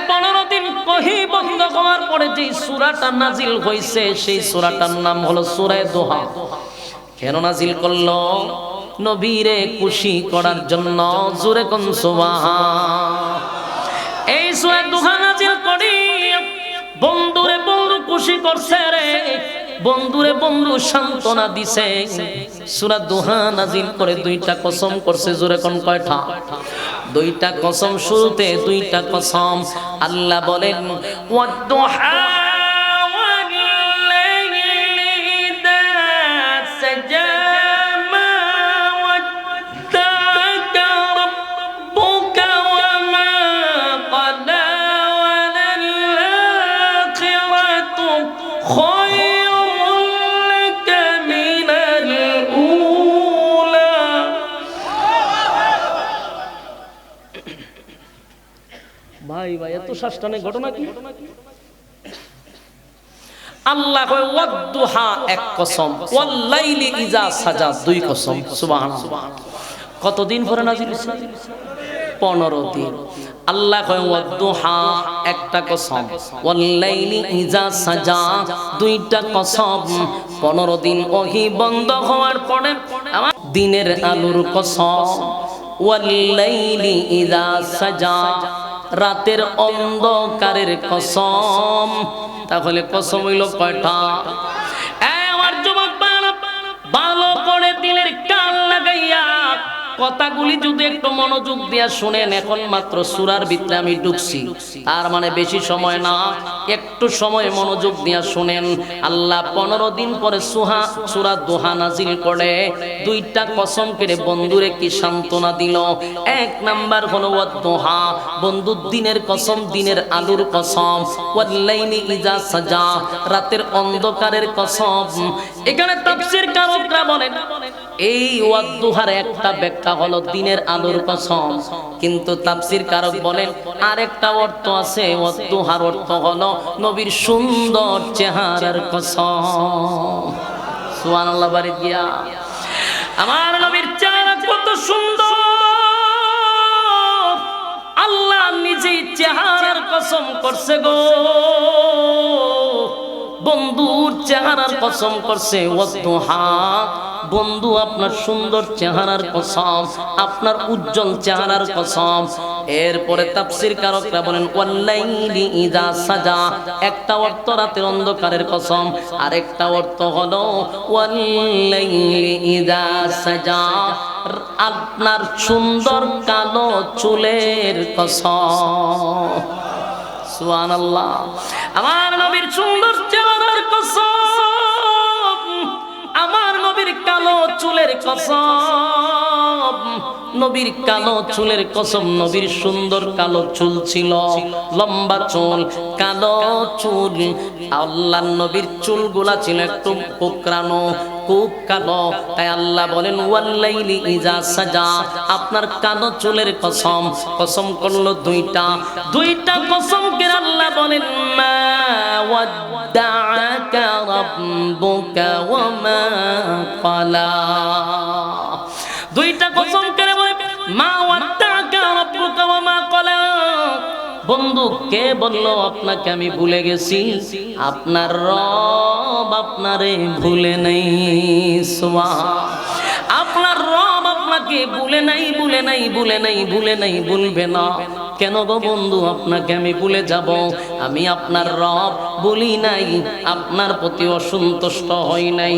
15 দিন। ওহী বন্ধ হওয়ার পরে যে সূরাটা নাজিল হইছে সেই সূরাটার নাম হলো সূরা দোহা। কেন নাজিল করলো? নবীরে খুশি করার জন্য। জোরে কোন সুবহান। এই সূরা দোহা নাজিল করি বন্ধুরে বন্ধু খুশি করছে রে, বন্ধুরে বন্ধু সান্ত্বনা দিছে। সূরা দোহা নাজিল করে 2টা কসম করছে। জোরে কোন কয়টা? 2টা কসম। শুরুতে 2টা কসম। আল্লাহ বলেন, ওয়াদ-দুহা ওয়াল-লাইলি ইযা সাজা মা ওয়াদ্দা'কা রাব্বুকা ওয়া মা ক্বালা ওয়াল-আখিরাতু খায়রুল লাকা মিনাল উলা। ভাই ভাই এত শাস্তানের ঘটনা কি? আল্লাহ কয় ওয়াদ-দুহা এক কসম, ওয়াল-লাইলি ইযা সাজা 2 কসম। সুবহানাল্লাহ। কতদিন পরে নাজিল হইছে? 15 দিন। আল্লাহ কয় ওয়াদ-দুহা একটা কসম, ওয়াল-লাইলি ইযা সাজা 2টা কসম। 15 দিন ওহী বন্ধ হওয়ার পরে আমার দিনের আলোর কসম, ওয়াল-লাইলি ইযা সাজা রাতের অন্ধকারের কসম। তাহলে কসম হইল কয়টা? আমার যুবক ভালো করে দিলের কান লাগাইয়া কথাগুলি যদি একটু মনোযোগ দিয়া শুনেন, এখন মাত্র সূরার ভিতরে আমি ঢুকছি, তার মানে বেশি সময় না, একটু সময় মনোযোগ দিয়া শুনেন। আল্লাহ 15 দিন পরে সূরা দোহা নাজিল করে দুইটা কসম করে বন্ধুরে কি সান্ত্বনা দিল। এক নাম্বার হলো ওয়াদ-দোহা, বন্ধু দিনের কসম, দিনের আলোর কসম, ওয়াল-লাইলি ইজা সাজা, রাতের অন্ধকারের কসম। এখানে তাফসীর কারকরা বলেন এই ওয়াদ-দোহার একটা ব্যাখ্যা হলো দিনের আলোর কসম, কিন্তু তাফসীর কারক বলেন আরেকটা অর্থ আছে, ওয়াদ-দোহার অর্থ হলো নবীর সুন্দর চেহারার কসম। সুবহানাল্লাহ বাড়ি দিয়া। আমার নবীর চেহারা কত সুন্দর, আল্লাহ নিজেই চেহারার কসম করছে গো, বন্ধুর চেহারার কসম করছে। ওয়াদ-দোহা, বন্ধু আপনার সুন্দর চেহারার কসম, আপনার উজ্জ্বল চেহারার কসম। এরপরে তাফসীর কারকরা বলেন ওয়াল-লাইলি ইজা সাজা, একটা অর্থ রাতের অন্ধকারের কসম, আরেকটা অর্থ হলো ওয়াল-লাইলি ইজা সাজা, আপনার সুন্দর কালো চুলের কসম। সুবহানাল্লাহ। আমার নবীর সুন্দর চেহারার কসম, আমার নবীর কালো চুলের কসম, নবীর কালো চুলের কসম। নবীর সুন্দর কালো চুল ছিল, লম্বা চুল, কালো চুল। আল্লাহর নবীর চুলগুলা ছিল একটু কোকড়ানো, খুব কালো। তাই আল্লাহ বলেন ওয়াল-লাইলি ইজা সাজা, আপনার কালো চুলের কসম। কসম করলো দুইটা কসম করে আল্লাহ বলেন মা ওয়াদ্দাআকা রাব্বুকা ওয়া মা ক্বালা, দুইটা কসম করে বলে মা ওয়াদ্দাআকা রাব্বুকা ওয়া মা ক্বালা। বন্ধু কে বললো আপনাকে আমি ভুলে গেছি? আপনার রব আপনারে ভুলে নাই। আপনার রব আপনাকে ভুলে নাই, ভুলে নাই, ভুলে নাই, ভুলে নাই, ভুলবে না। কেন গো বন্ধু আপনাকে আমি ভুলে যাব? আমি আপনার রব বলি নাই, আপনার প্রতি অসন্তুষ্ট হই নাই।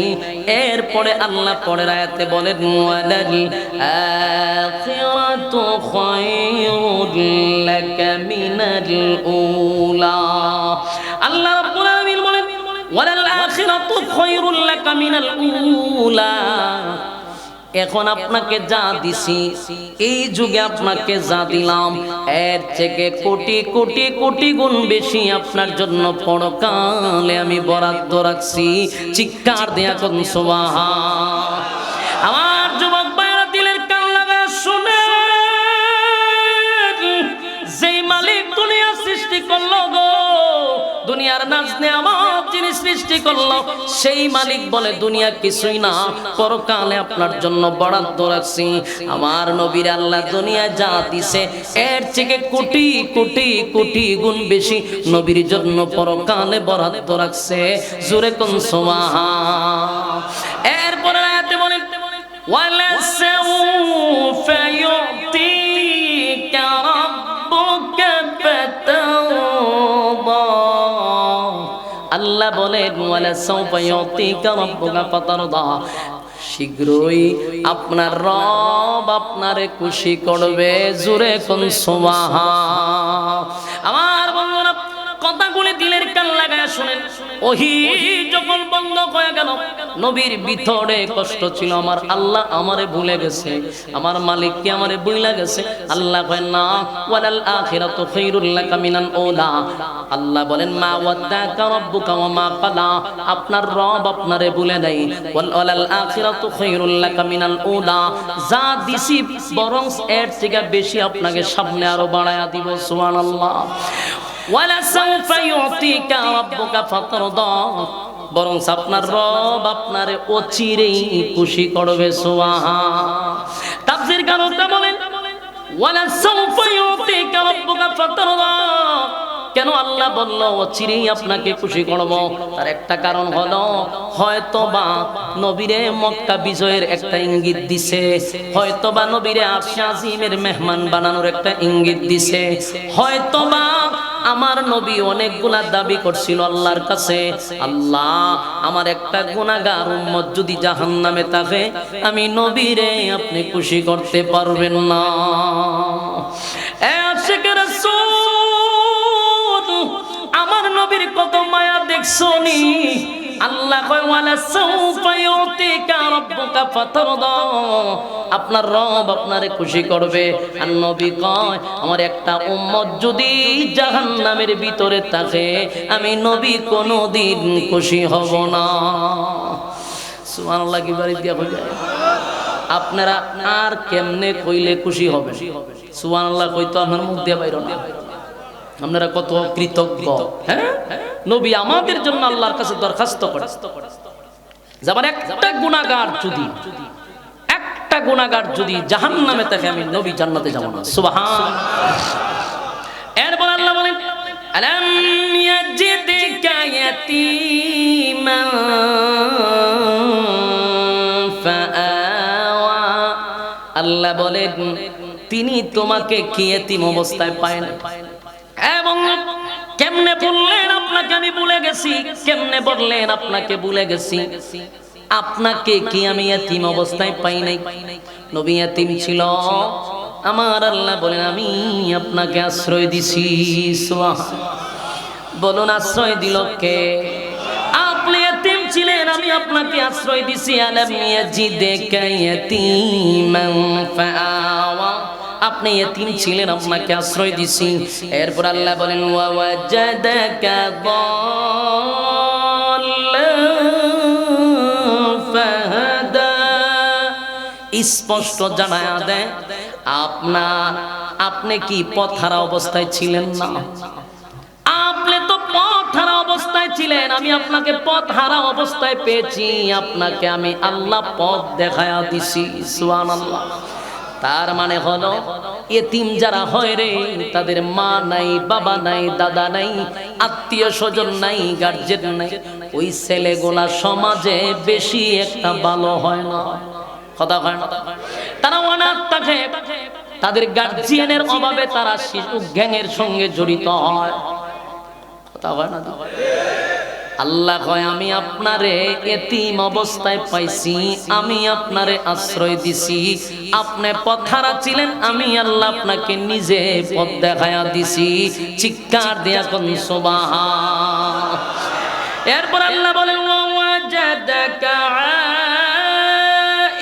এরপরে আল্লাহ পরের আয়াতে বলেন ওয়ালাল আখিরাতু খায়রুল লাকা মিনাল উলা। আল্লাহ রাব্বুল আলামিন বলেন ওয়ালাল আখিরাতু খায়রুল লাকা মিনাল উলা। এখন আপনাকে যা দিছি, এই যুগে আপনাকে যা দিলাম, এর থেকে কোটি কোটি কোটি গুণ বেশি আপনার জন্য পরকালে আমি বরাদ্দ রাখছি। চিৎকার দেয়া কোন সুবহান। আমার যুবক ভাইরা দিলের কান লাগা শুনে, যেই মালিক দুনিয়া সৃষ্টি করলো গো, দুনিয়ার নাজনে আমার যিনি সৃষ্টি করলো, সেই মালিক বলে দুনিয়া কিছুই না, পরকালে আপনার জন্য বরাদ্দ রাখছি। আমার নবীর আল্লাহ দুনিয়া যা দিছে, এর থেকে কোটি কোটি কোটি গুণ বেশি নবীর জন্য পরকালে বরাদ্দ রাখছে। জোরে কোন সুবহান। এরপরে আয়াতে বলেন ওয়ালা সাউফা ইউতিকা রাব্বুকা ফাতারদা। আল্লাহ বলেন ওয়ালা সাউফা ইউতিকা রাব্বুকা ফাতারদা, শীঘ্রই আপনার রব আপনারে খুশি করবে। জোরে কোন সুবহান। আমার বন্ধুরা কথাগুলি দিলের কান লাগায় শুনেন। ওহি যখন বন্ধ হয়ে গেল, নবীর ভিতরে কষ্ট ছিল, আমার আল্লাহ আমারে ভুলে গেছে, আমার মালিক কি আমারে ভুলে গেছে। আল্লাহ কয় না, ওয়ালাল আখিরাতু খায়রুল লাকা মিনাল উলা। আল্লাহ বলেন মা ওয়াদ্দাকা রাব্বুকা ওয়া মা ক্বালা, আপনার রব আপনারে ভুলে নাই। ওয়ালাল আখিরাতু খায়রুল লাকা মিনাল উলা, যা দিছি বরং এর থেকে বেশি আপনাকে সামনে আরো বাড়ায়া দিব। সুবহানাল্লাহ। ওয়ালা সাউফা ইউতিকা রাব্বুকা ফাতারদা, বরং আপনার রব আপনারে অচিরেই খুশি করবে। সুবহান। তাফসীর কারকরা বলেন ওয়ালা সাউফা ইউতিকা রাব্বুকা ফাতারদা, কেন আল্লাহ বলল অচিরেই আপনাকে খুশি করব? তার একটা কারণ হলো হয়তোবা নবীরে মক্কা বিজয়ের একটা ইঙ্গিত দিছে, হয়তোবা নবীরে আরশে আজিমের মেহমান বানানোর একটা ইঙ্গিত দিছে, হয়তোবা আমার নবী অনেকগুলা দাবি করছিল আল্লাহর কাছে, আল্লাহ আমার একটা গুনাহগার উম্মত যদি জাহান্নামে থাকে আমি নবীরে আপনি খুশি করতে পারবেন না। এ আশিকে রাসূল, আমার নবীর কত মায়া দেখছনি। আল্লাহ কয় ওয়ালা সাউফা ইউতিকা রাব্বুকা ফাতারদা, আপনার রব আপনারে খুশি করবে। আর নবী কয় আমার একটা উম্মত যদি জাহান্নামের ভিতরে থাকে আমি নবী কোনোদিন খুশি হব না। সুবহানাল্লাহ কি বাড়ি দিয়া কই যায়। আপনারা আর কেমনে কইলে খুশি হবে? সুবহানাল্লাহ কই তো আমার মুখ দিয়ে বাইর না। আপনারা কত কৃতজ্ঞ। হ্যাঁ, নবী আমাদের জন্য আল্লাহর কাছে দরখাস্ত করে যাবার একটা গুনাহগার যদি জাহান্নামে থাকে আমি নবী জান্নাতে যাব না। সুবহান। এরপর আল্লাহ বলেন আলাম ইয়াজিদকা ইয়াতীমান ফাআওয়া, আল্লাহ বলেন তিনি তোমাকে কি এতিম অবস্থায় পায় না। এবং কেমনে বললেন আপনাকে আমি ভুলে গেছি, কেমনে বললেন আপনাকে ভুলে গেছি, আপনাকে কি আমি এতিম অবস্থায় পাই নাই? নবী এতিম ছিল, আমার আল্লাহ বলেন আমি আপনাকে আশ্রয় দিছি। বলুন আশ্রয় দিল কে? আপনি এতিম ছিলেন, আমি আপনাকে আশ্রয় দিছি। আলাম ইয়াজিদকা ইয়াতীমান ফাআওয়া, আপনি এতিম ছিলেন আপনাকে আশ্রয় দিছি। এরপর আল্লাহ বলেন ওয়া ওয়াজাদাকা দাল্লান ফাহাদা, স্পষ্ট জানায়া দেয় আপনি কি পথহারা অবস্থায় ছিলেন না? আপনি তো পথহারা অবস্থায় ছিলেন, আমি আপনাকে পথহারা অবস্থায় পেয়েছি, আপনাকে আমি আল্লাহ পথ দেখায়া দিছি। সুবহানাল্লাহ। তার মানে হলো এতিম যারা হয় রে, তাদের মা নাই, বাবা নাই, দাদা নাই, আত্মীয় স্বজন নাই, গার্জেন নাই, ওই ছেলেগুলা সমাজে বেশি একটা ভালো হয় না। কথা হয় না? তারা অনাথ থাকে, তাদের গার্জিয়ানের অভাবে তারা শিশু গ্যাংয়ের সঙ্গে জড়িত হয়। কথা হয় না? আল্লাহ কয় আমি আপনারে এতিম অবস্থায় পাইছি, আমি আপনারে আশ্রয় দিছি। আপনি পথহারা ছিলেন, আমি আল্লাহ আপনাকে নিজে পথ দেখায়া দিছি। চিৎকার দিয়া কোন সুবহান। এরপর আল্লাহ বলেন ওয়াজাদাকা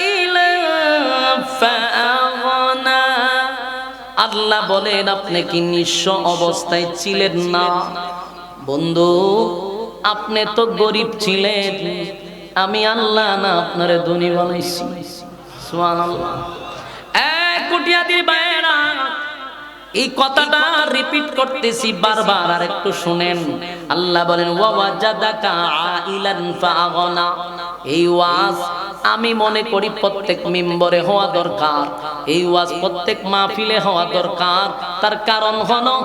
আইলান ফাআগনা, আল্লাহ বলেন আপনি কি নিঃস্ব অবস্থায় ছিলেন না? বন্ধু আপনি তো গরিব ছিলেন, আমি আল্লাহ না আপনারে ধনী বানাইছি। সুবহানাল্লাহ। কুটিয়াদির ভাইয়েরা, এই কথাটা রিপিট করতেছি বারবার, আর একটু শুনেন। আল্লাহ বলেন ওয়া ওয়াজাদাকা আইলান ফাআগনা, এই ওয়াজ আমি মনে করি প্রত্যেক মিম্বরে হওয়া দরকার, এই ওয়াজ প্রত্যেক মাহফিলে হওয়া দরকার। তার কারণ হলো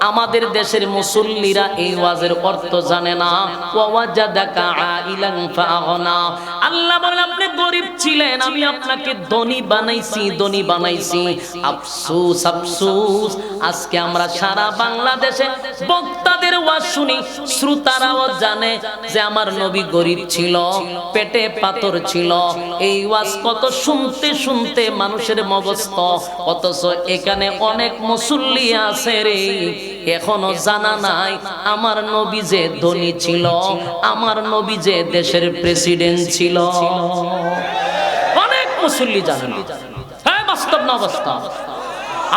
আমাদের দেশের মুসল্লিরা এই ওয়াজের অর্থ জানে না। ওয়া ওয়াজাদাকা আইলান ফাআগনা, আল্লাহ বলেন আপনি গরিব ছিলেন, আমি আপনাকে ধনী বানাইছি, ধনী বানাইছি। আফসোস আফসোস, আজকে আমরা সারা বাংলাদেশে বক্তাদের ওয়াজ শুনি, শ্রোতারাও জানে যে আমার নবী গরিব ছিল, পেটে পাথর ছিল। এই ওয়াজ কত শুনতে শুনতে মানুষের মগজত, অথচ এখানে অনেক মুসল্লি আছে রে এখনো জানা নাই আমার নবী যে ধনী ছিল, আমার নবী যে দেশের প্রেসিডেন্ট ছিল। অনেক মুসল্লি জানে না। হ্যাঁ, বাস্তব না বাস্তব?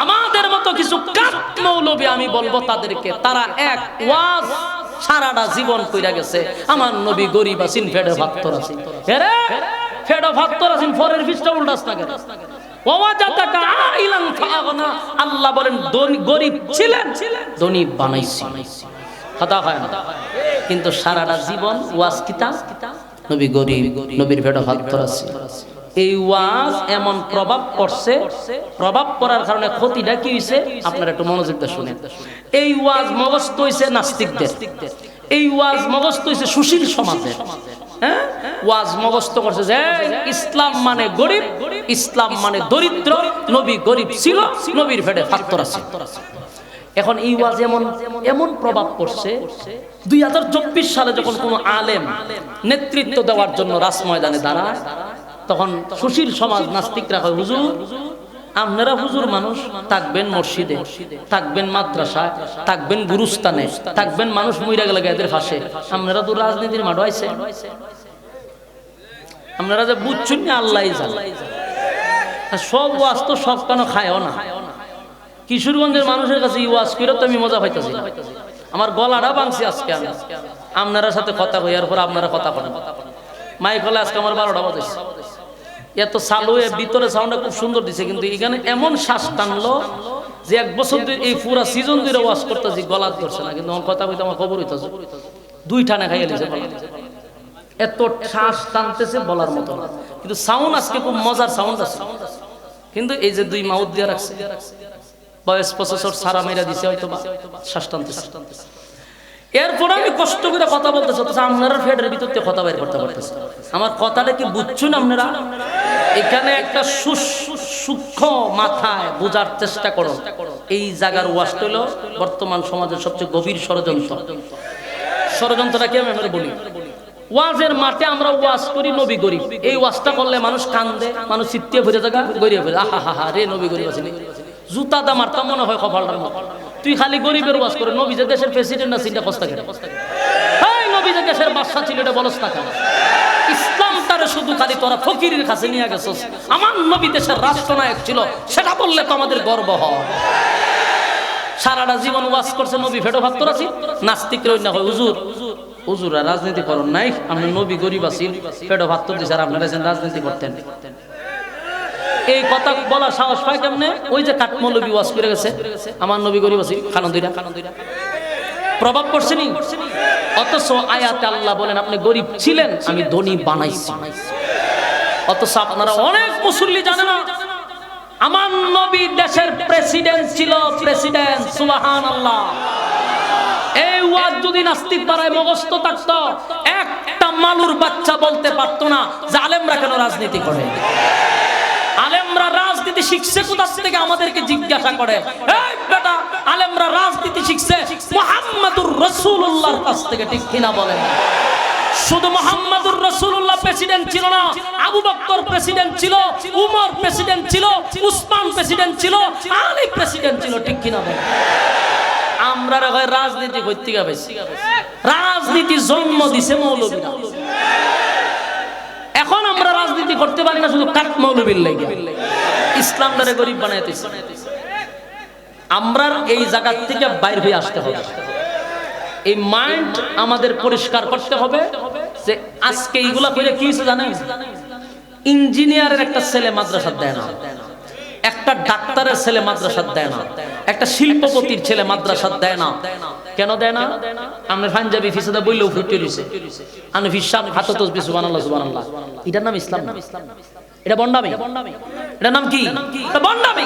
আমাদের মতো কিছু কাঠ মৌলবী, আমি বলবো তাদেরকে, তারা এক ওয়াজ সারাটা জীবন কইরা গেছে আমার নবী গরিব আছেন, ফেডে ভাত্তর আছেন। আরে ফেডে ভাত্তর আছেন, ফরের ফিসটা উল্টাস না কেন? ওয়াজাদাকা আইলান ফাআগনা, আল্লাহ বলেন গরিব ছিলেন, ধনী বানাইছি। কথা হয় না? কিন্তু সারাটা জীবন ওয়াজ কিতা, নবী গরিব, নবীর ফেডে ভাত্তর আছে। এই ওয়াজ এমন প্রভাব পড়ছে, প্রভাব পড়ার কারণে ক্ষতিটা কি হইছে আপনারা একটু মনোযোগ দিয়ে শুনেন। এই ওয়াজ মগজত হইছে নাস্তিকদের, এই ওয়াজ মগজত হইছে সুশীল সমাজের। হ্যাঁ, ওয়াজ মগজত করছে যে ইসলাম মানে গরিব, ইসলাম মানে দরিদ্র, নবী গরিব ছিল, নবীর পেটে পাথর আছে। এখন এই ওয়াজ এমন এমন প্রভাব পড়ছে 2024 সালে যখন কোনো আলেম নেতৃত্ব দেওয়ার জন্য রাজ ময়দানে দাঁড়ায়, তখন সুশীল সমাজ নাস্তিকরা কয়, হুজুর আপনারা হুজুর মানুষ, থাকবেন মসজিদে, থাকবেন মাদ্রাসায়, থাকবেন গুরুস্থানে, থাকবেন মানুষ মইরা গেলে এদের ফাঁসে, আপনারা তো রাজনীতির মাঠে আইছেন, আপনারা যে বুঝছেন না আল্লাহই জানে। সব ওয়াজ তো সব কেন খায়ও না। কিশোরগঞ্জের মানুষের কাছে এই ওয়াজ করে তো আমি মজা পাইতেছি না, আমার গলাটা ভাঙছি আজকে। আমি আপনারা সাথে কথা কই, এরপর আপনারা কথা বলেন। মাইক হলে আজকে আমার 12টা বাজে, এত চালু ভিতরে সাউন্ডটা খুব সুন্দর দিছে, কিন্তু এখানে এমন শ্বাস টানলো যে 1 বছর ধরে এই পুরা সিজন ধরে ওয়াজ করতেছি, গলা ধরছে না, কিন্তু আমার কথা কইতে আমার খবর হইতেছে 2 টানে খাইয়ে দিয়েছে, এত শ্বাস টানতেছে বলার মতো না। কিন্তু সাউন্ড আজকে খুব মজার সাউন্ড আছে, কিন্তু এই যে 2 মাউথ দিয়ে রাখছে, বয়স প্রসেসর সারা মেরা দিছে, হয়তো শ্বাস টানতেছে। এরপর আমি কষ্ট করে কথা বলতেছি, আপনারা ফেডের ভিতর থেকে কথা বের করতে পারতেছে। আমার কথাটা কি বুঝছেন আপনারা? এখানে একটা সূক্ষ্ম মাথায় বোঝার চেষ্টা করো, এই জায়গার ওয়াজটা হলো বর্তমান সমাজের সবচেয়ে গভীর ষড়যন্ত্র। ষড়যন্ত্রটা কি আমি বলি, ওয়াজের মাঠে আমরা ওয়াজ করি নবী গরিব, এই ওয়াজটা করলে মানুষ কান্দে, মানুষ চিত্তে ভরে জায়গা গরিব ভরে, আহা হা হা রে নবী গরিব আছে, জুতা দা মারতাম মনে হয় কপালটার মতো। তুই খালি গরিবের ওয়াজ করে, নবী যে দেশের প্রেসিডেন্ট না চিন্তা কষ্ট কেন, নবী যে দেশের বাদশা ছিল এটা বলস না কেন? ইসলাম তার শুধু খালি তোরা ফকিরের কাছে নিয়ে গেছস, আমার নবী দেশের রাষ্ট্রনায়ক ছিল, সেটা বললে তো আমাদের গর্ব হয়। সারাটা জীবন ওয়াজ করছে নবী ফেটো ভাত তোরা ছিল, নাস্তিক রই না হয় হুজুর হুজুরা রাজনীতি করেন নাই, আপনি নবী গরিব আছেন, পেটো ভাত তো দিছে, আর আপনারা রাজনীতি করতেন। এই কথা বলা সাহস পায় কেমনে? ওই যে কাঠমৌলবী ওয়াজ করে গেছে, আমার নবী গরিব আছেন, খানদইরা প্রভাব পড়ছে নি। অথচ আয়াতে আল্লাহ বলেন আপনি গরিব ছিলেন, আমি ধনী বানাইছি। অথচ আপনারা অনেক মুসল্লি জানে না আমার নবী দেশের প্রেসিডেন্ট ছিল, প্রেসিডেন্ট। সুবহানাল্লাহ। এই ওয়াজ যদি নাস্তিক পাড়ায় মুখস্থ থাকতো, একটা মালুর বাচ্চা বলতে পারতো না যে আলেমরা কেন রাজনীতি করে। আলেমরা রাজনীতি শিখছে কোথা থেকে আমাদেরকে জিজ্ঞাসা করে, এই বেটা আলেমরা রাজনীতি শিখছে মুহাম্মাদুর রাসূলুল্লাহর কাছ থেকে, ঠিক কিনা বলেন? শুধু মুহাম্মাদুর রাসূলুল্লাহ প্রেসিডেন্ট ছিল না, আবু বকর প্রেসিডেন্ট ছিল, উমর প্রেসিডেন্ট ছিল, উসমান প্রেসিডেন্ট ছিল, আলী প্রেসিডেন্ট ছিল, ঠিক কিনা বলেন? আমরা রাজনীতি করতে গেছি, রাজনীতি জন্ম দিছে মৌলবীরা। এখন আমরা রাজনীতি করতে পারি না শুধু কাঠ মৌলবীর লাগে, ইসলামটারে গরিব বানাইতেছে। আমরা এই জায়গা থেকে বাইরে হয়ে আসতে হবে, এই মাইন্ড আমাদের পরিষ্কার করতে হবে যে আজকে এইগুলা করে কি হচ্ছে জানেন? ইঞ্জিনিয়ারের একটা ছেলে মাদ্রাসা দেয় না, একটা ডাক্তারের ছেলে মাদ্রাসা দেয় না, একটা শিল্পপতির ছেলে মাদ্রাসা দেয় না। কেন দেয় না? আমরা পাঞ্জাবি ফিসাদা বইলেও ফুটে রইছে, আমি ফিসাব হাতে তসবিহ সুবহানাল্লাহ সুবহানাল্লাহ, এটার নাম ইসলাম না, এটা বন্ডামি। এটার নাম কি? এটা বন্ডামি।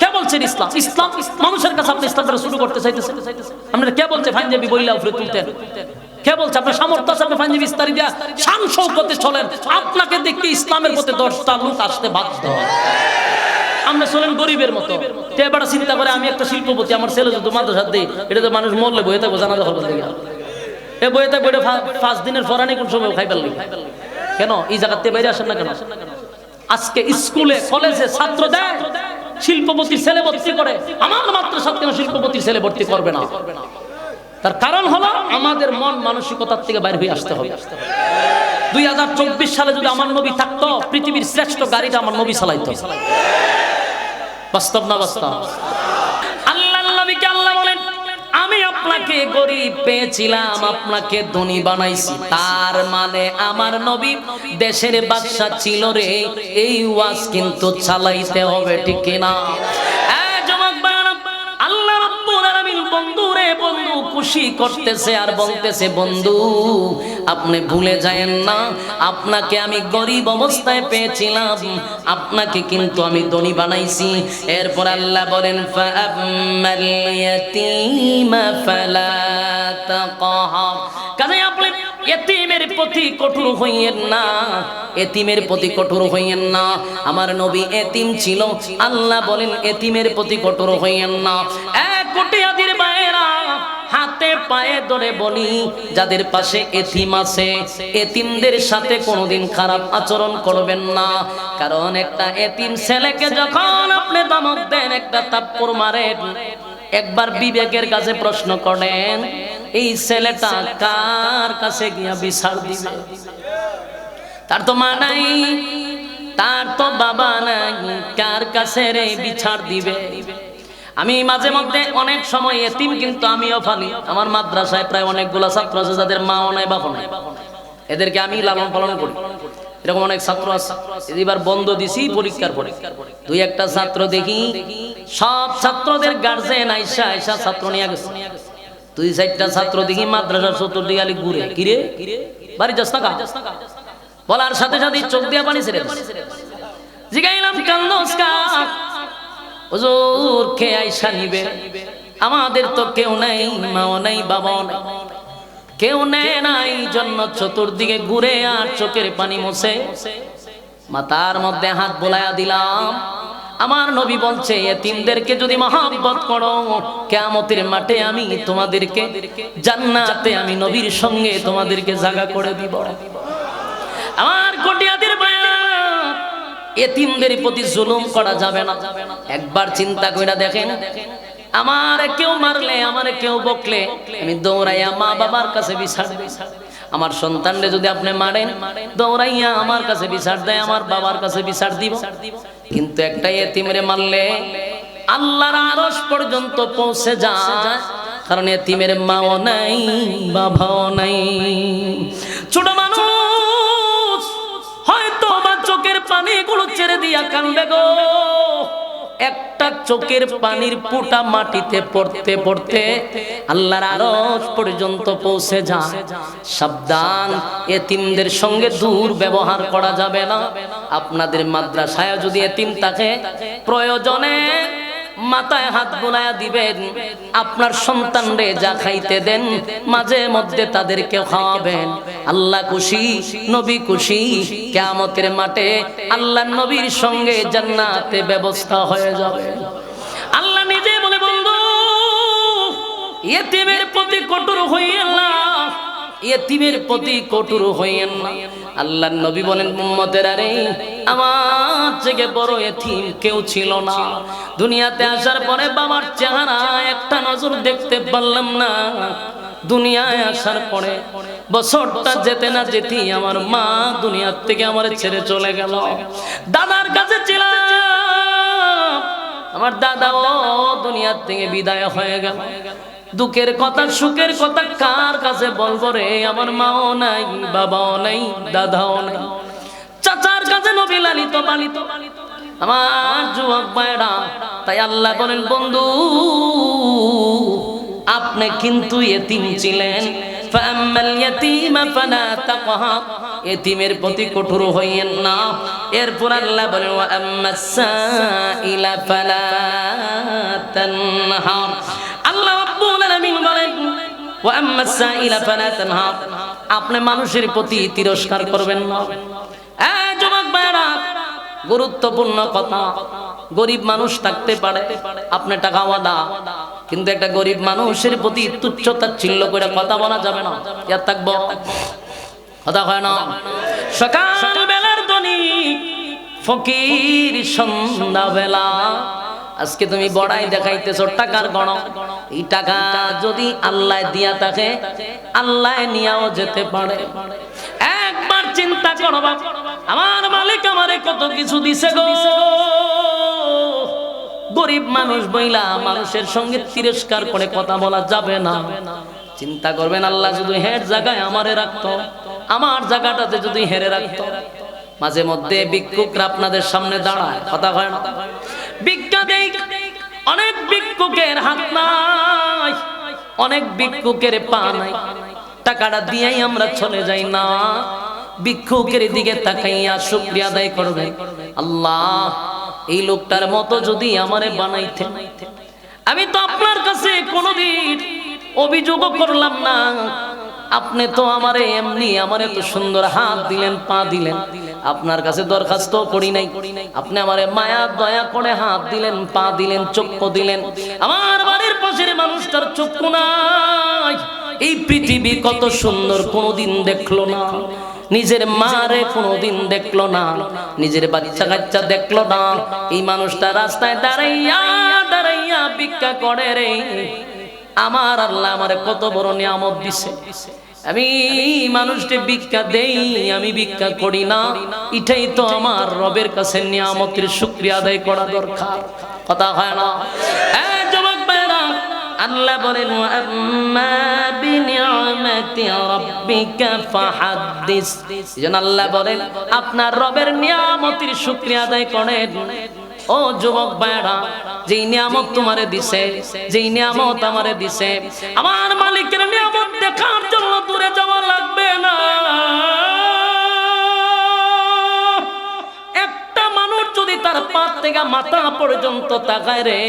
কে বলছেন ইসলাম? ইসলাম মানুষের কাছে আপনি ইসলামটা শুরু করতে চাইতেছেন। আপনারা কে বলছে পাঞ্জাবি বইলেও ফুটে তুলতেন? কে বলছে আপনার সামর্থ্য আছে আপনি পাঞ্জাবি ইস্তারি দিয়া শান শৌকতে চলেন? আপনাকে দেখে ইসলামের প্রতি 10টা লোক আসতে বাধ্য হয়। আমরা চলেন গরিবের মতো। এবার চিন্তা করে আমি একটা শিল্পপতি, আমার ছেলে যদি মাদ্রাসা দেই, এটা তো মানুষ মরলে বইয়ে থাকবো জানা দখল করতে গিয়ে, এ বইয়ে থাকবো, এটা 5 দিনের ফরানি কোন সময় খাই পারলি। কেন এই জায়গাতে বাইরে আসেন না কেন? আজকে স্কুলে কলেজে ছাত্র দেয়, শিল্পপতির ছেলে ভর্তি করে, আমার মাদ্রাসাতে কেন শিল্পপতির ছেলে ভর্তি করবে না? তার কারণ হলো আমাদের মন মানসিকতার থেকে বাইরে হয়ে আসতে হবে। 2024 সালে যদি আমার নবী থাকতো, পৃথিবীর শ্রেষ্ঠ গাড়িটা আমার নবী চালাইতো। বাস্তব না বাস্তব? আল্লাহর নবীকে আল্লাহ বলেন আমি আপনাকে গরিব পেয়েছিলাম, আপনাকে ধনী বানাইছি। তার মানে আমার নবী দেশের বাদশা ছিল রে। এই ওয়াজ কিন্তু চালাইতে হবে, ঠিক কিনা? আল্লাহ রাব্বুল আলামিন বন্ধু রে বন্ধু খুশি করতেছে আর বলতেছে, বন্ধু আপনি ভুলে যায়েন না আপনাকে আমি গরিব অবস্থায় পেয়েছিলাম, আপনাকে কিন্তু আমি ধনী বানাইছি। এরপর আল্লাহ বলেন ফাআম্মাল ইয়াতীমা ফালা তাকহার। কাজে আপনি ইতিমের প্রতি কঠোর হইয়েন না, এতিমের প্রতি কঠোর হইয়েন না। আমার নবী এতিম ছিল, আল্লাহ বলেন এতিমের প্রতি কঠোর হইয়েন না। এক কোটিয়াদির ভাইয়েরা, হাতে পায়ে ধরে বলি, যাদের পাশে এতিম আছে, এতিমদের সাথে কোনোদিন খারাপ আচরণ করবেন না। কারণ একটা এতিম ছেলেকে যখন আপনি ধমক দেন, একটা থাপ্পড় মারেন, একবার বিবেকের কাছে প্রশ্ন করেন, এই ছেলেটা কার কাছে গিয়া বিচার দিবে? তার তো মা নাই, তার তো বাবা নাই, কার কাছে রে বিচার দিবে? আমি মাঝে মধ্যে অনেক সময় এতিম কিন্তু আমিও ফালি। আমার মাদ্রাসায় প্রায় অনেকগুলা ছাত্র আছে যাদের মাও নাই বাবা নাই, এদেরকে আমি লালন পালন করি। এরকম অনেক ছাত্র আছে, এবার বন্ধ দিছি পরীক্ষার পরে, দুই একটা ছাত্র দেখি সব ছাত্রদের গার্জেন আইসা আইসা ছাত্র নিয়ে গেছে। দুই চারটা ছাত্র দেখি মাদ্রাসার চতুর্দিকে আলি ঘুরে, কিরে বাড়ি যাস না কা? বলার সাথে সাথে চোখ দিয়া পানি ছেড়ে জিগাইলাম কান্দোস কা? হুজুর কে আইসা নিবে? আমাদের তো কেউ নাই, মাও নাই বাবাও নাই, কেউ নেয় নাই, জন্য চতুর্দিকে ঘুরে আর চোখের পানি মুছে মাথার মধ্যে হাত বোলায়া দিলাম। আমার নবী বলছে এতিমদেরকে যদি মহব্বত করো, কিয়ামতের মাঠে আমি তোমাদেরকে জান্নাতে আমি নবীর সঙ্গে তোমাদেরকে জায়গা করে দিব। আমার কটিয়াদের ভাইরা, এতিমদের প্রতি জুলুম করা যাবে না। একবার চিন্তা কইরা দেখেন, আমার কেউ মারলে, আমার কেউ বকলে, আমি দৌড়াইয়া মা বাবার কাছে বিচার দেব। আমার সন্তানরে যদি আপনি মারেন, দৌড়াইয়া আমার কাছে বিচার দেয়, আমার বাবার কাছে বিচার দিব। কিন্তু একটা এতিমরে মারলে আল্লাহর আরশ পর্যন্ত পৌঁছে যায়, কারণ এতিমের মাও নাই বাবাও নাই। ছোট মানুষ হয়তো বা চোখের পানিগুলো ছেড়ে দিয়া কান্দে গো, একটা চোখের পানির ফোঁটা মাটিতে পড়তে পড়তে আল্লাহর আরশ পর্যন্ত পৌঁছে যায়। সাবধান, এতিমদের সঙ্গে দুর্ব্যবহার করা যাবে না। আপনাদের মাদ্রাসায় যদি এতিম থাকে, প্রয়োজনে মাথায় হাত বুলায়া দিবেন, আপনার সন্তানরে যা খাইতে দেন মাঝে মধ্যে তাদেরকে খাওয়াবেন। আল্লাহ খুশি, নবী খুশি, কিয়ামতের মাঠে আল্লাহ নবীর সঙ্গে জান্নাতে ব্যবস্থা হয়ে যাবে। আল্লাহ নিজে বলে, বন্ধু এতিমের প্রতি কঠোর হইয়েন না, এতিমের প্রতি কঠোর হইয়েন না। আল্লাহর নবী বলেন, উম্মতেরা রে, আমার থেকে বড় এতিম কেউ ছিল না। দুনিয়াতে আসার পরে বাবার চেহারা একটা নজর দেখতে পারলাম না। দুনিয়ায় আসার পরে বছরটা যেতে না যেতেই আমার মা দুনিয়ার থেকে আমার ছেড়ে চলে গেল। দাদার কাছে ছিলাম, আমার দাদাও দুনিয়ার থেকে বিদায় হয়ে গেল। দুঃখের কথা সুখের কথা কার কাছে বলবো রে? আমার মাও নাই, বাবাও নাই, দাদাও নাই। চাচার কাছে নবী লালিত পালিত, আমার যুবক ভাইরা। তাই আল্লাহ বলেন, বন্ধু আপনি কিন্তু এতিম ছিলেন, ফাআম্মাল ইয়াতীমা ফালা তাকহার, এতিমের প্রতি কঠোর হইয়েন না। এরপর আল্লাহ বলেন, ওয়া আম্মাস সাইলা ফালা তানহার। আল্লাহ রাব্বুল আলামিন বলেন, ওয়া আম্মাস সাইলা ফালা তানহার, আপনি মানুষের প্রতি তিরস্কার করবেন না। এই যুবক ভাইরা, গুরুত্বপূর্ণ কথা। গরিব মানুষ থাকতে পারে, আপনি টাকাওয়ালা, কিন্তু একটা গরিব মানুষের প্রতি তুচ্ছ-তাচ্ছিল্য করে কথা বলা যাবে না। ইয়া থাকবো কথা হয় না। সকাল বেলার ধনী ফকির সন্ধ্যা বেলা। আজকে তুমি বড়াই দেখাইতেছো টাকার গণক, এই টাকা যদি আল্লাহ দিয়া থাকে, আল্লাহ নিয়াও যেতে পারে। একবার চিন্তা করো, আমার মালিক আমারে কত কিছু দিছে গো। গরিব মানুষ বইলা মানুষের সঙ্গে তিরস্কার করে কথা বলা যাবে না। চিন্তা করবেন, আল্লাহ যদি হের জায়গায় আমারে রাখতো, আমার জায়গাটাতে যদি হেরে রাখতো। মাঝে মধ্যে ভিক্ষুকরা আপনাদের সামনে দাঁড়ায়, কথা হয় না? ভিক্ষা দেই, অনেক ভিক্ষুকের হাত নাই, অনেক ভিক্ষুকের পা নাই। টাকাটা দিয়েই আমরা চলে যাই না, ভিক্ষুকের দিকে তাকাইয়া শুকরিয়া আদায় করবেন, আল্লাহ এই লোকটার মতো যদি আমারে বানাইতেন। আমি তো আপনার কাছে কোনোদিন অভিযোগও করলাম না, আপনি তো আমারে এমনি আমারে তো সুন্দর হাত দিলেন, পা দিলেন, আপনার কাছে দরখাস্ত করি নাই, আপনি আমারে মায়া দয়া করে হাত দিলেন, পা দিলেন, চক্ষু দিলেন। আমার বাড়ির পাশের মানুষটার চক্ষু নাই, এই পৃথিবী কত সুন্দর কোনোদিন দেখলো না, নিজের মারে কোনোদিন দেখলো না, নিজের বাচ্চা কাচ্চা দেখলো না। এই মানুষটা রাস্তায় দাঁড়াইয়া দাঁড়াইয়া ভিক্ষা করে রে। আমার আল্লাহ আমারে কত বড় নিয়ামত দিছে, আমি মানুষকে ভিক্ষা দেই, আমি ভিক্ষা করি না, এটাই তো আমার রবের কাছে নিয়ামতের শুকরিয়া আদায় করা দরকার। কথা হয় না? যুবক ভাইরা, আল্লাহ বলেন আম্মা বিনিআমাতি রাব্বিকা ফাহাদ্দিস। যেন আল্লাহ বলেন আপনার রবের নিয়ামতের শুকরিয়া আদায় করেন। ও যুবক ভাইরা, যেই নিয়ামত তোমারে দিছে, যেই নিয়ামত আমারে দিছে, আমার মালিকের নিয়ামত দেখার জন্য দূরে যাওয়া লাগবে না। একটা মানুষ যদি তার পা থেকে মাথা পর্যন্ত তাকায় রে,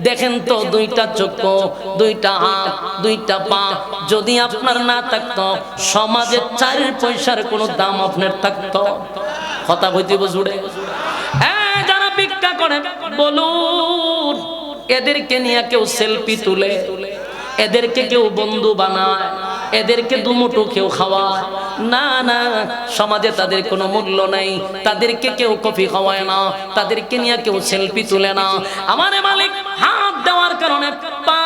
দেখেন তো দুইটা চক্ষু, দুইটা হাত, দুইটা পা যদি আপনার না থাকতো, সমাজে 4 পয়সার কোনো দাম আপনার থাকতো? কথা বলতে বুঝুড়ে ভিক্ষা করে বলুন, এদেরকে নিয়ে কেউ সেলফি তুলে, এদেরকে কেউ বন্ধু বানায়, এদেরকে দুমুঠো কেউ খাওয়ায় না? না, সমাজে তাদের কোনো মূল্য নেই, তাদেরকে কেউ কফি খাওয়ায় না, তাদেরকে নিয়ে কেউ সেলফি তুলে না। আমার মালিক হাত দেওয়ার কারণে, পা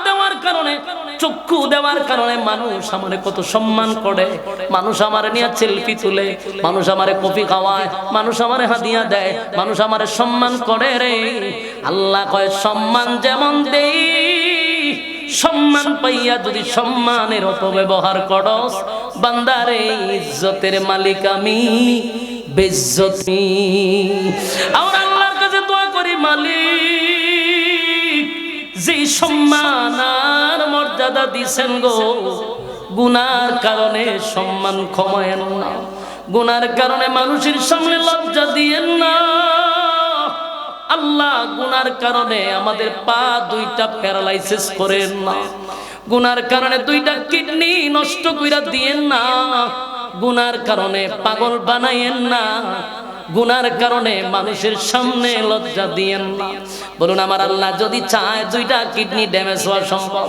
দেওয়ার কারণে, চক্ষু দেওয়ার কারণে মানুষ আমারে কত সম্মান করে, মানুষ আমারে নিয়ে সেলফি তুলে, মানুষ আমারে কফি খাওয়ায়, মানুষ আমারে হাদিয়া দেয়, মানুষ আমারে সম্মান করে রে। আল্লাহ কয় সম্মান যেমন দেই, সম্মান পাইয়া যদি সম্মানের অপব্যবহার করস, বান্দারে ইজ্জতের মালিক আমি, বেইজ্জতি। আর আল্লাহর কাছে দোয়া করি, মালিক যে সম্মান আর মর্যাদা দিছেন গো, গুনার কারণে সম্মান কমায়েন না, গুনার কারণে মানুষের সামনে লজ্জা দিয়েন না। আল্লাহ গুনার কারণে আমাদের পা দুইটা প্যারালাইসিস করেন না, গুনার কারণে দুইটা কিডনি নষ্ট কইরা দিয়েন না, গুনার কারণে পাগল বানাইয়েন না, গুনার কারণে মানুষের সামনে লজ্জা দিয়েন না। বলুন আমার আল্লাহ যদি চায় দুইটা কিডনি ড্যামেজ হওয়া সম্ভব?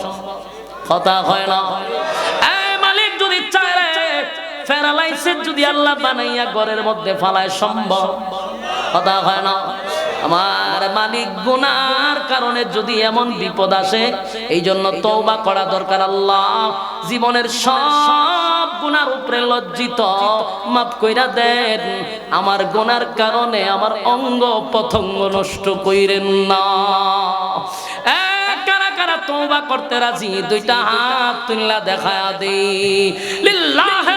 কথা হয় না? মালিক যদি চায় প্যারালাইসিস যদি আল্লাহ বানাইয়া ঘরের মধ্যে ফালায় সম্ভব? কথা হয় না? আমার মালিক গুনার কারণে যদি এমন বিপদ আসে, এই জন্য তওবা করা দরকার। আল্লাহ জীবনের সব গুনার উপরে লজ্জিত, মাফ কইরা দেন, আমার গুনার কারণে আমার অঙ্গ প্রত্যঙ্গ নষ্ট কইরেন না। কারা কারা তওবা করতে রাজি? দুইটা হাত তুললা দেখায়া দে। লিল্লাহি